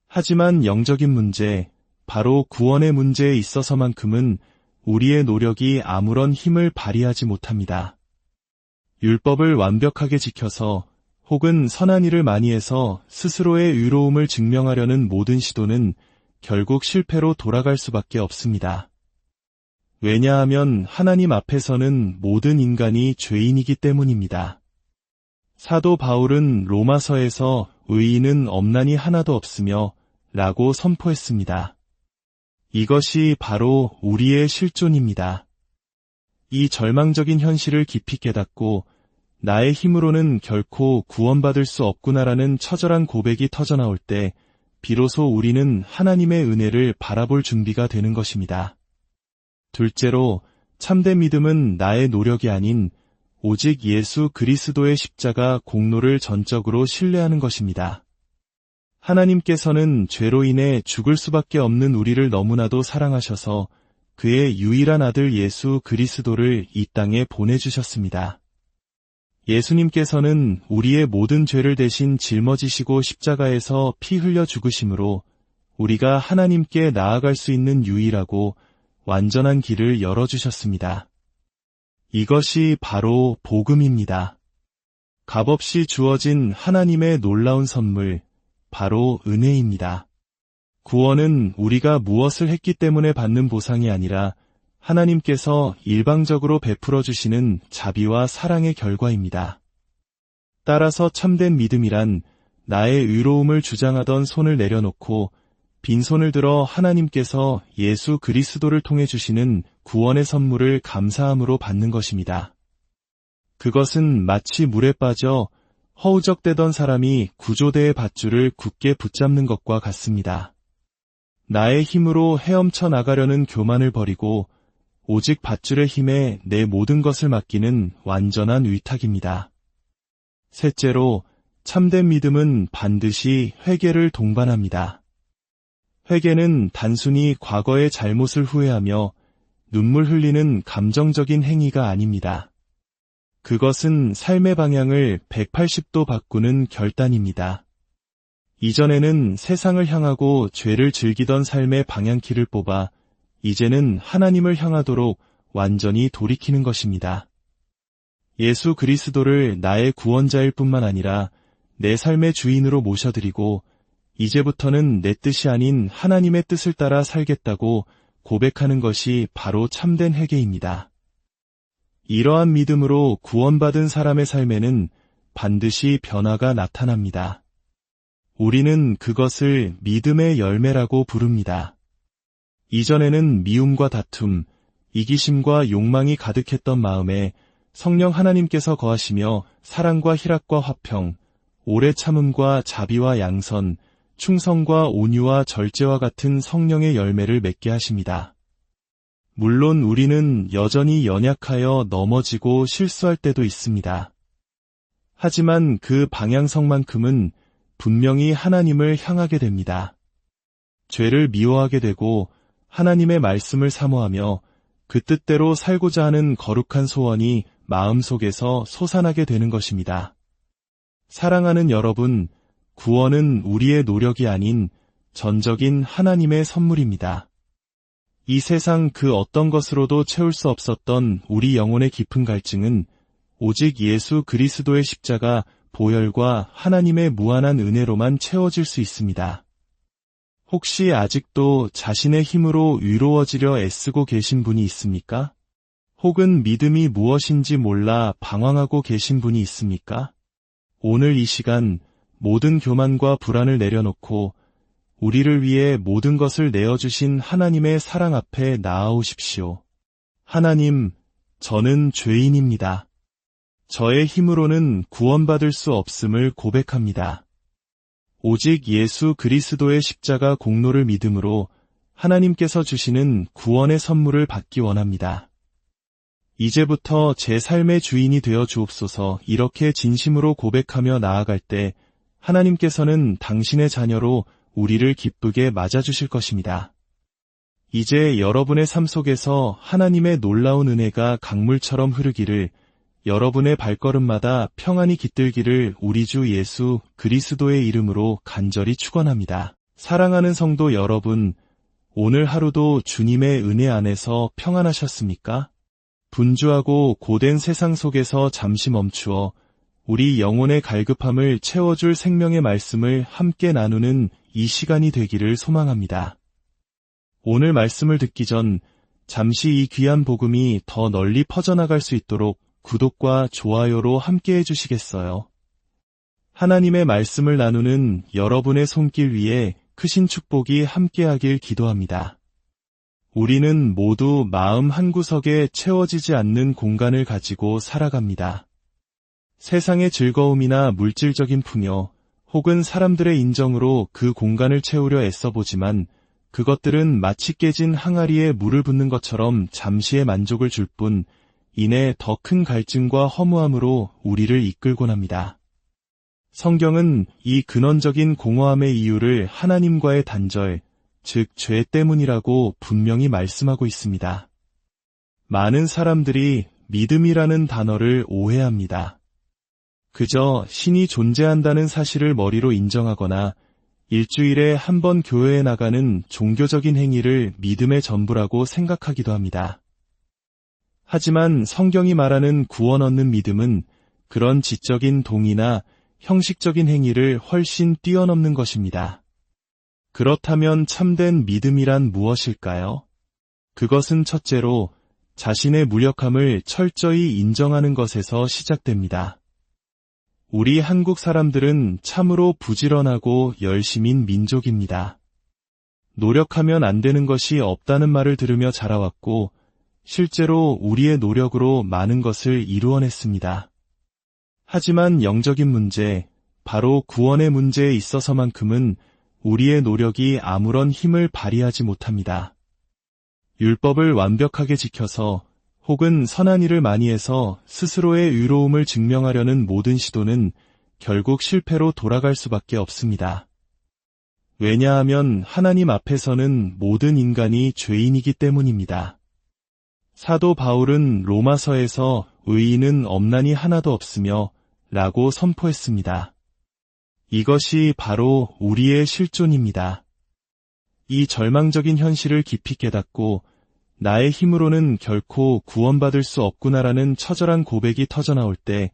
하지만 영적인 문제, 바로 구원의 문제에 있어서만큼은 우리의 노력이 아무런 힘을 발휘하지 못합니다. 율법을 완벽하게 지켜서 혹은 선한 일을 많이 해서 스스로의 의로움을 증명하려는 모든 시도는 결국 실패로 돌아갈 수밖에 없습니다. 왜냐하면 하나님 앞에서는 모든 인간이 죄인이기 때문입니다. 사도 바울은 로마서에서 의인은 없나니 하나도 없으며 라고 선포했습니다. 이것이 바로 우리의 실존입니다. 이 절망적인 현실을 깊이 깨닫고 나의 힘으로는 결코 구원받을 수 없구나라는 처절한 고백이 터져나올 때 비로소 우리는 하나님의 은혜를 바라볼 준비가 되는 것입니다. 둘째로 참된 믿음은 나의 노력이 아닌 오직 예수 그리스도의 십자가 공로를 전적으로 신뢰하는 것입니다. 하나님께서는 죄로 인해 죽을 수밖에 없는 우리를 너무나도 사랑하셔서 그의 유일한 아들 예수 그리스도를 이 땅에 보내주셨습니다. 예수님께서는 우리의 모든 죄를 대신 짊어지시고 십자가에서 피 흘려 죽으심으로 우리가 하나님께 나아갈 수 있는 유일하고 완전한 길을 열어주셨습니다. 이것이 바로 복음입니다. 값없이 주어진 하나님의 놀라운 선물, 바로 은혜입니다. 구원은 우리가 무엇을 했기 때문에 받는 보상이 아니라 하나님께서 일방적으로 베풀어 주시는 자비와 사랑의 결과입니다. 따라서 참된 믿음이란 나의 의로움을 주장하던 손을 내려놓고 빈손을 들어 하나님께서 예수 그리스도를 통해 주시는 구원의 선물을 감사함으로 받는 것입니다. 그것은 마치 물에 빠져 허우적대던 사람이 구조대의 밧줄을 굳게 붙잡는 것과 같습니다. 나의 힘으로 헤엄쳐 나가려는 교만을 버리고 오직 밧줄의 힘에 내 모든 것을 맡기는 완전한 위탁입니다. 셋째로, 참된 믿음은 반드시 회개를 동반합니다. 회개는 단순히 과거의 잘못을 후회하며 눈물 흘리는 감정적인 행위가 아닙니다. 그것은 삶의 방향을 180도 바꾸는 결단입니다. 이전에는 세상을 향하고 죄를 즐기던 삶의 방향키를 뽑아 이제는 하나님을 향하도록 완전히 돌이키는 것입니다. 예수 그리스도를 나의 구원자일 뿐만 아니라 내 삶의 주인으로 모셔드리고 이제부터는 내 뜻이 아닌 하나님의 뜻을 따라 살겠다고 고백하는 것이 바로 참된 회개입니다. 이러한 믿음으로 구원받은 사람의 삶에는 반드시 변화가 나타납니다. 우리는 그것을 믿음의 열매라고 부릅니다. 이전에는 미움과 다툼, 이기심과 욕망이 가득했던 마음에 성령 하나님께서 거하시며 사랑과 희락과 화평, 오래 참음과 자비와 양선, 충성과 온유와 절제와 같은 성령의 열매를 맺게 하십니다. 물론 우리는 여전히 연약하여 넘어지고 실수할 때도 있습니다. 하지만 그 방향성만큼은 분명히 하나님을 향하게 됩니다. 죄를 미워하게 되고 하나님의 말씀을 사모하며 그 뜻대로 살고자 하는 거룩한 소원이 마음속에서 솟아나게 되는 것입니다. 사랑하는 여러분, 구원은 우리의 노력이 아닌 전적인 하나님의 선물입니다. 이 세상 그 어떤 것으로도 채울 수 없었던 우리 영혼의 깊은 갈증은 오직 예수 그리스도의 십자가 보혈과 하나님의 무한한 은혜로만 채워질 수 있습니다. 혹시 아직도 자신의 힘으로 위로워지려 애쓰고 계신 분이 있습니까? 혹은 믿음이 무엇인지 몰라 방황하고 계신 분이 있습니까? 오늘 이 시간 모든 교만과 불안을 내려놓고 우리를 위해 모든 것을 내어주신 하나님의 사랑 앞에 나아오십시오. 하나님, 저는 죄인입니다. 저의 힘으로는 구원받을 수 없음을 고백합니다. 오직 예수 그리스도의 십자가 공로를 믿음으로 하나님께서 주시는 구원의 선물을 받기 원합니다. 이제부터 제 삶의 주인이 되어 주옵소서. 이렇게 진심으로 고백하며 나아갈 때 하나님께서는 당신의 자녀로 우리를 기쁘게 맞아주실 것입니다. 이제 여러분의 삶 속에서 하나님의 놀라운 은혜가 강물처럼 흐르기를, 여러분의 발걸음마다 평안이 깃들기를 우리 주 예수 그리스도의 이름으로 간절히 축원합니다. 사랑하는 성도 여러분, 오늘 하루도 주님의 은혜 안에서 평안하셨습니까? 분주하고 고된 세상 속에서 잠시 멈추어 우리 영혼의 갈급함을 채워줄 생명의 말씀을 함께 나누는 이 시간이 되기를 소망합니다. 오늘 말씀을 듣기 전 잠시 이 귀한 복음이 더 널리 퍼져나갈 수 있도록 구독과 좋아요로 함께 해주시겠어요? 하나님의 말씀을 나누는 여러분의 손길 위에 크신 축복이 함께하길 기도합니다. 우리는 모두 마음 한구석에 채워지지 않는 공간을 가지고 살아갑니다. 세상의 즐거움이나 물질적인 풍요, 혹은 사람들의 인정으로 그 공간을 채우려 애써보지만 그것들은 마치 깨진 항아리에 물을 붓는 것처럼 잠시의 만족을 줄 뿐 이내 더 큰 갈증과 허무함으로 우리를 이끌곤 합니다. 성경은 이 근원적인 공허함의 이유를 하나님과의 단절, 즉 죄 때문이라고 분명히 말씀하고 있습니다. 많은 사람들이 믿음이라는 단어를 오해합니다. 그저 신이 존재한다는 사실을 머리로 인정하거나 일주일에 한 번 교회에 나가는 종교적인 행위를 믿음의 전부라고 생각하기도 합니다. 하지만 성경이 말하는 구원 얻는 믿음은 그런 지적인 동의나 형식적인 행위를 훨씬 뛰어넘는 것입니다. 그렇다면 참된 믿음이란 무엇일까요? 그것은 첫째로 자신의 무력함을 철저히 인정하는 것에서 시작됩니다. 우리 한국 사람들은 참으로 부지런하고 열심인 민족입니다. 노력하면 안 되는 것이 없다는 말을 들으며 자라왔고, 실제로 우리의 노력으로 많은 것을 이루어냈습니다. 하지만 영적인 문제, 바로 구원의 문제에 있어서만큼은 우리의 노력이 아무런 힘을 발휘하지 못합니다. 율법을 완벽하게 지켜서 혹은 선한 일을 많이 해서 스스로의 의로움을 증명하려는 모든 시도는 결국 실패로 돌아갈 수밖에 없습니다. 왜냐하면 하나님 앞에서는 모든 인간이 죄인이기 때문입니다. 사도 바울은 로마서에서 의인은 없나니 하나도 없으며 라고 선포했습니다. 이것이 바로 우리의 실존입니다. 이 절망적인 현실을 깊이 깨닫고 나의 힘으로는 결코 구원받을 수 없구나라는 처절한 고백이 터져나올 때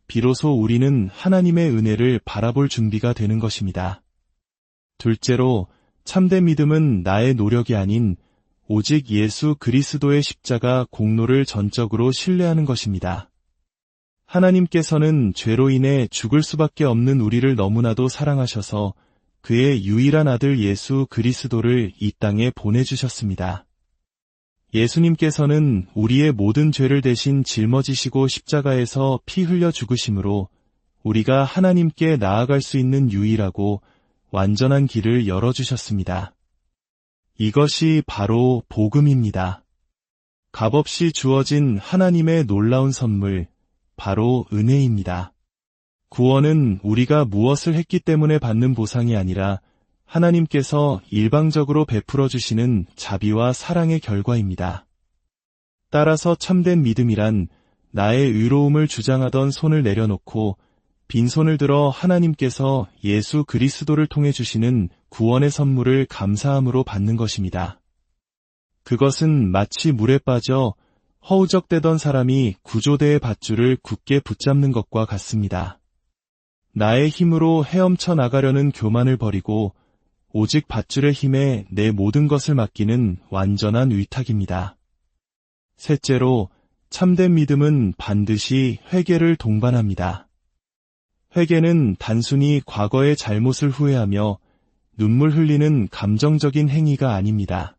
비로소 우리는 하나님의 은혜를 바라볼 준비가 되는 것입니다. 둘째로, 참된 믿음은 나의 노력이 아닌 오직 예수 그리스도의 십자가 공로를 전적으로 신뢰하는 것입니다. 하나님께서는 죄로 인해 죽을 수밖에 없는 우리를 너무나도 사랑하셔서 그의 유일한 아들 예수 그리스도를 이 땅에 보내주셨습니다. 예수님께서는 우리의 모든 죄를 대신 짊어지시고 십자가에서 피 흘려 죽으심으로 우리가 하나님께 나아갈 수 있는 유일하고 완전한 길을 열어주셨습니다. 이것이 바로 복음입니다. 값없이 주어진 하나님의 놀라운 선물, 바로 은혜입니다. 구원은 우리가 무엇을 했기 때문에 받는 보상이 아니라 하나님께서 일방적으로 베풀어 주시는 자비와 사랑의 결과입니다. 따라서 참된 믿음이란 나의 의로움을 주장하던 손을 내려놓고 빈손을 들어 하나님께서 예수 그리스도를 통해 주시는 구원의 선물을 감사함으로 받는 것입니다. 그것은 마치 물에 빠져 허우적대던 사람이 구조대의 밧줄을 굳게 붙잡는 것과 같습니다. 나의 힘으로 헤엄쳐 나가려는 교만을 버리고 오직 밧줄의 힘에 내 모든 것을 맡기는 완전한 위탁입니다. 셋째로, 참된 믿음은 반드시 회개를 동반합니다. 회개는 단순히 과거의 잘못을 후회하며 눈물 흘리는 감정적인 행위가 아닙니다.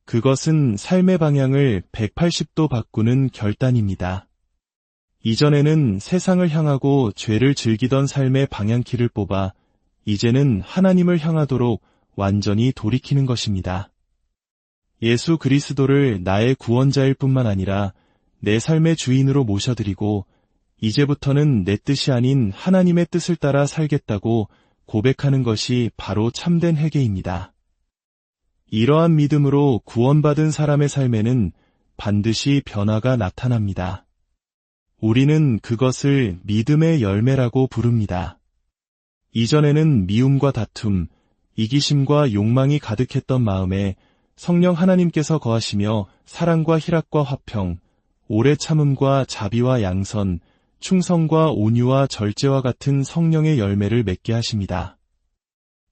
그것은 삶의 방향을 180도 바꾸는 결단입니다. 이전에는 세상을 향하고 죄를 즐기던 삶의 방향키를 뽑아 이제는 하나님을 향하도록 완전히 돌이키는 것입니다. 예수 그리스도를 나의 구원자일 뿐만 아니라 내 삶의 주인으로 모셔드리고 이제부터는 내 뜻이 아닌 하나님의 뜻을 따라 살겠다고 고백하는 것이 바로 참된 회개입니다. 이러한 믿음으로 구원받은 사람의 삶에는 반드시 변화가 나타납니다. 우리는 그것을 믿음의 열매라고 부릅니다. 이전에는 미움과 다툼, 이기심과 욕망이 가득했던 마음에 성령 하나님께서 거하시며 사랑과 희락과 화평, 오래 참음과 자비와 양선, 충성과 온유와 절제와 같은 성령의 열매를 맺게 하십니다.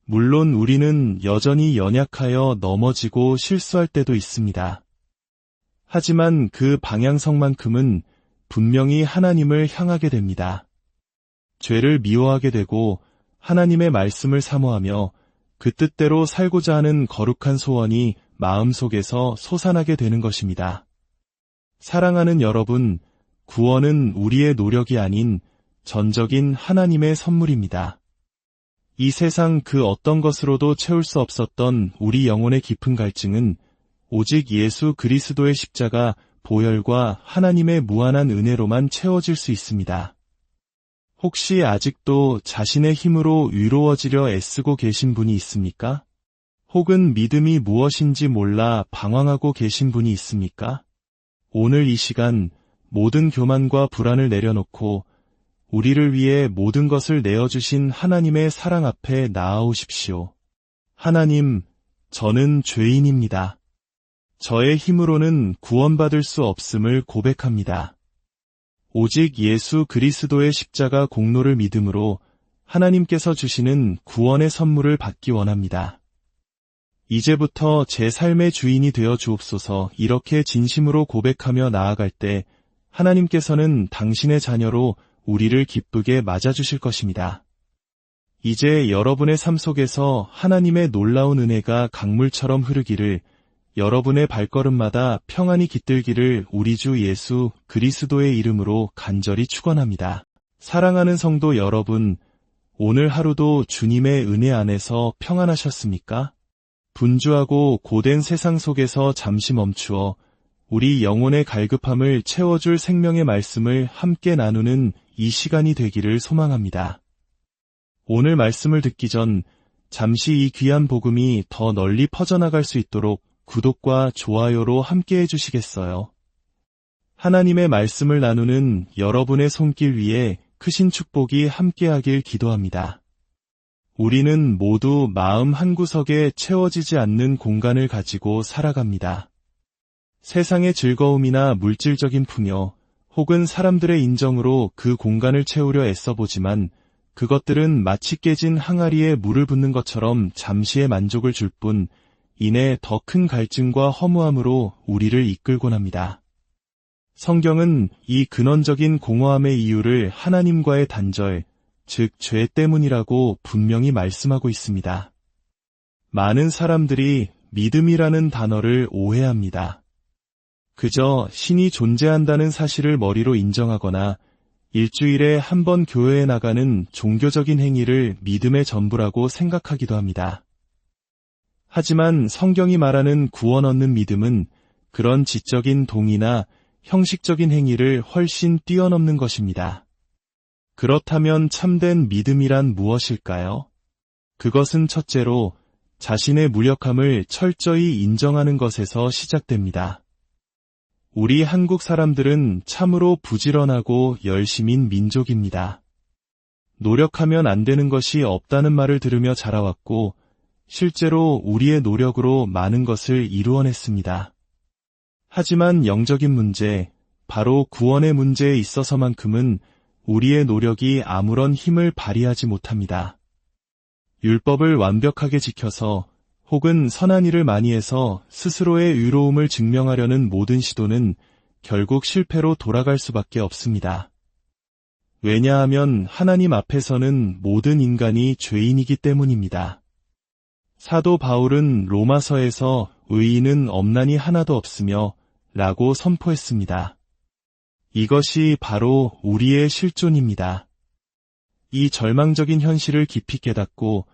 물론 우리는 여전히 연약하여 넘어지고 실수할 때도 있습니다. 하지만 그 방향성만큼은 분명히 하나님을 향하게 됩니다. 죄를 미워하게 되고 하나님의 말씀을 사모하며 그 뜻대로 살고자 하는 거룩한 소원이 마음속에서 솟아나게 되는 것입니다. 사랑하는 여러분, 구원은 우리의 노력이 아닌 전적인 하나님의 선물입니다. 이 세상 그 어떤 것으로도 채울 수 없었던 우리 영혼의 깊은 갈증은 오직 예수 그리스도의 십자가 보혈과 하나님의 무한한 은혜로만 채워질 수 있습니다. 혹시 아직도 자신의 힘으로 위로워지려 애쓰고 계신 분이 있습니까? 혹은 믿음이 무엇인지 몰라 방황하고 계신 분이 있습니까? 오늘 이 시간 모든 교만과 불안을 내려놓고 우리를 위해 모든 것을 내어주신 하나님의 사랑 앞에 나아오십시오. 하나님, 저는 죄인입니다. 저의 힘으로는 구원받을 수 없음을 고백합니다. 오직 예수 그리스도의 십자가 공로를 믿음으로 하나님께서 주시는 구원의 선물을 받기 원합니다. 이제부터 제 삶의 주인이 되어 주옵소서. 이렇게 진심으로 고백하며 나아갈 때 하나님께서는 당신의 자녀로 우리를 기쁘게 맞아주실 것입니다. 이제 여러분의 삶 속에서 하나님의 놀라운 은혜가 강물처럼 흐르기를, 여러분의 발걸음마다 평안이 깃들기를 우리 주 예수 그리스도의 이름으로 간절히 축원합니다. 사랑하는 성도 여러분, 오늘 하루도 주님의 은혜 안에서 평안하셨습니까? 분주하고 고된 세상 속에서 잠시 멈추어 우리 영혼의 갈급함을 채워줄 생명의 말씀을 함께 나누는 이 시간이 되기를 소망합니다. 오늘 말씀을 듣기 전 잠시 이 귀한 복음이 더 널리 퍼져나갈 수 있도록 구독과 좋아요로 함께 해주시겠어요? 하나님의 말씀을 나누는 여러분의 손길 위에 크신 축복이 함께하길 기도합니다. 우리는 모두 마음 한구석에 채워지지 않는 공간을 가지고 살아갑니다. 세상의 즐거움이나 물질적인 풍요, 혹은 사람들의 인정으로 그 공간을 채우려 애써보지만 그것들은 마치 깨진 항아리에 물을 붓는 것처럼 잠시의 만족을 줄 뿐, 이내 더 큰 갈증과 허무함으로 우리를 이끌곤 합니다. 성경은 이 근원적인 공허함의 이유를 하나님과의 단절, 즉 죄 때문이라고 분명히 말씀하고 있습니다. 많은 사람들이 믿음이라는 단어를 오해합니다. 그저 신이 존재한다는 사실을 머리로 인정하거나 일주일에 한 번 교회에 나가는 종교적인 행위를 믿음의 전부라고 생각하기도 합니다. 하지만 성경이 말하는 구원 얻는 믿음은 그런 지적인 동의나 형식적인 행위를 훨씬 뛰어넘는 것입니다. 그렇다면 참된 믿음이란 무엇일까요? 그것은 첫째로 자신의 무력함을 철저히 인정하는 것에서 시작됩니다. 우리 한국 사람들은 참으로 부지런하고 열심인 민족입니다. 노력하면 안 되는 것이 없다는 말을 들으며 자라왔고, 실제로 우리의 노력으로 많은 것을 이루어냈습니다. 하지만 영적인 문제, 바로 구원의 문제에 있어서만큼은 우리의 노력이 아무런 힘을 발휘하지 못합니다. 율법을 완벽하게 지켜서 혹은 선한 일을 많이 해서 스스로의 의로움을 증명하려는 모든 시도는 결국 실패로 돌아갈 수밖에 없습니다. 왜냐하면 하나님 앞에서는 모든 인간이 죄인이기 때문입니다. 사도 바울은 로마서에서 의인은 없나니 하나도 없으며 라고 선포했습니다. 이것이 바로 우리의 실존입니다. 이 절망적인 현실을 깊이 깨닫고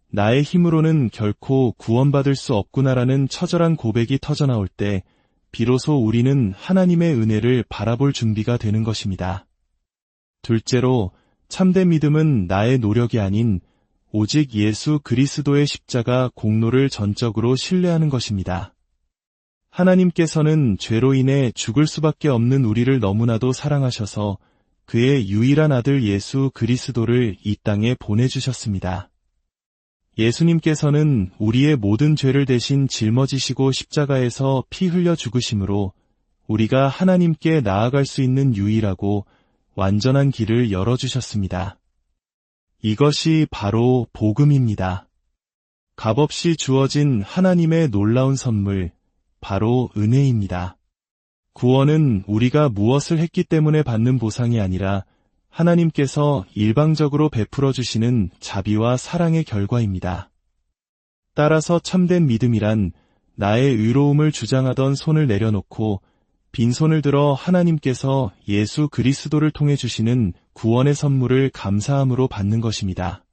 나의 힘으로는 결코 구원받을 수 없구나라는 처절한 고백이 터져나올 때 비로소 우리는 하나님의 은혜를 바라볼 준비가 되는 것입니다. 둘째로, 참된 믿음은 나의 노력이 아닌 오직 예수 그리스도의 십자가 공로를 전적으로 신뢰하는 것입니다. 하나님께서는 죄로 인해 죽을 수밖에 없는 우리를 너무나도 사랑하셔서 그의 유일한 아들 예수 그리스도를 이 땅에 보내주셨습니다. 예수님께서는 우리의 모든 죄를 대신 짊어지시고 십자가에서 피 흘려 죽으심으로 우리가 하나님께 나아갈 수 있는 유일하고 완전한 길을 열어주셨습니다. 이것이 바로 복음입니다. 값없이 주어진 하나님의 놀라운 선물, 바로 은혜입니다. 구원은 우리가 무엇을 했기 때문에 받는 보상이 아니라 하나님께서 일방적으로 베풀어 주시는 자비와 사랑의 결과입니다. 따라서 참된 믿음이란 나의 의로움을 주장하던 손을 내려놓고 빈손을 들어 하나님께서 예수 그리스도를 통해 주시는 구원의 선물을 감사함으로 받는 것입니다.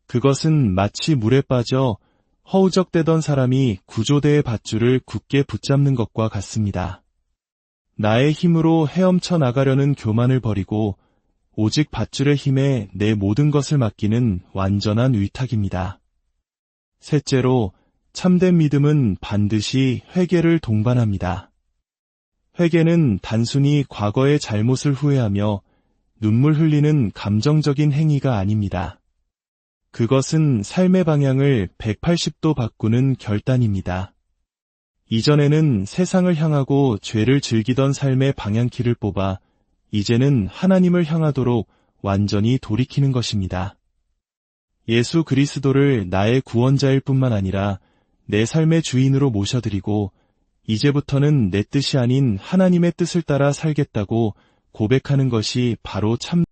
그것은 마치 물에 빠져 허우적대던 사람이 구조대의 밧줄을 굳게 붙잡는 것과 같습니다. 나의 힘으로 헤엄쳐 나가려는 교만을 버리고 오직 밧줄의 힘에 내 모든 것을 맡기는 완전한 위탁입니다. 셋째로, 참된 믿음은 반드시 회개를 동반합니다. 회개는 단순히 과거의 잘못을 후회하며 눈물 흘리는 감정적인 행위가 아닙니다. 그것은 삶의 방향을 180도 바꾸는 결단입니다. 이전에는 세상을 향하고 죄를 즐기던 삶의 방향키를 뽑아 이제는 하나님을 향하도록 완전히 돌이키는 것입니다. 예수 그리스도를 나의 구원자일 뿐만 아니라 내 삶의 주인으로 모셔드리고 이제부터는 내 뜻이 아닌 하나님의 뜻을 따라 살겠다고 고백하는 것이 바로 참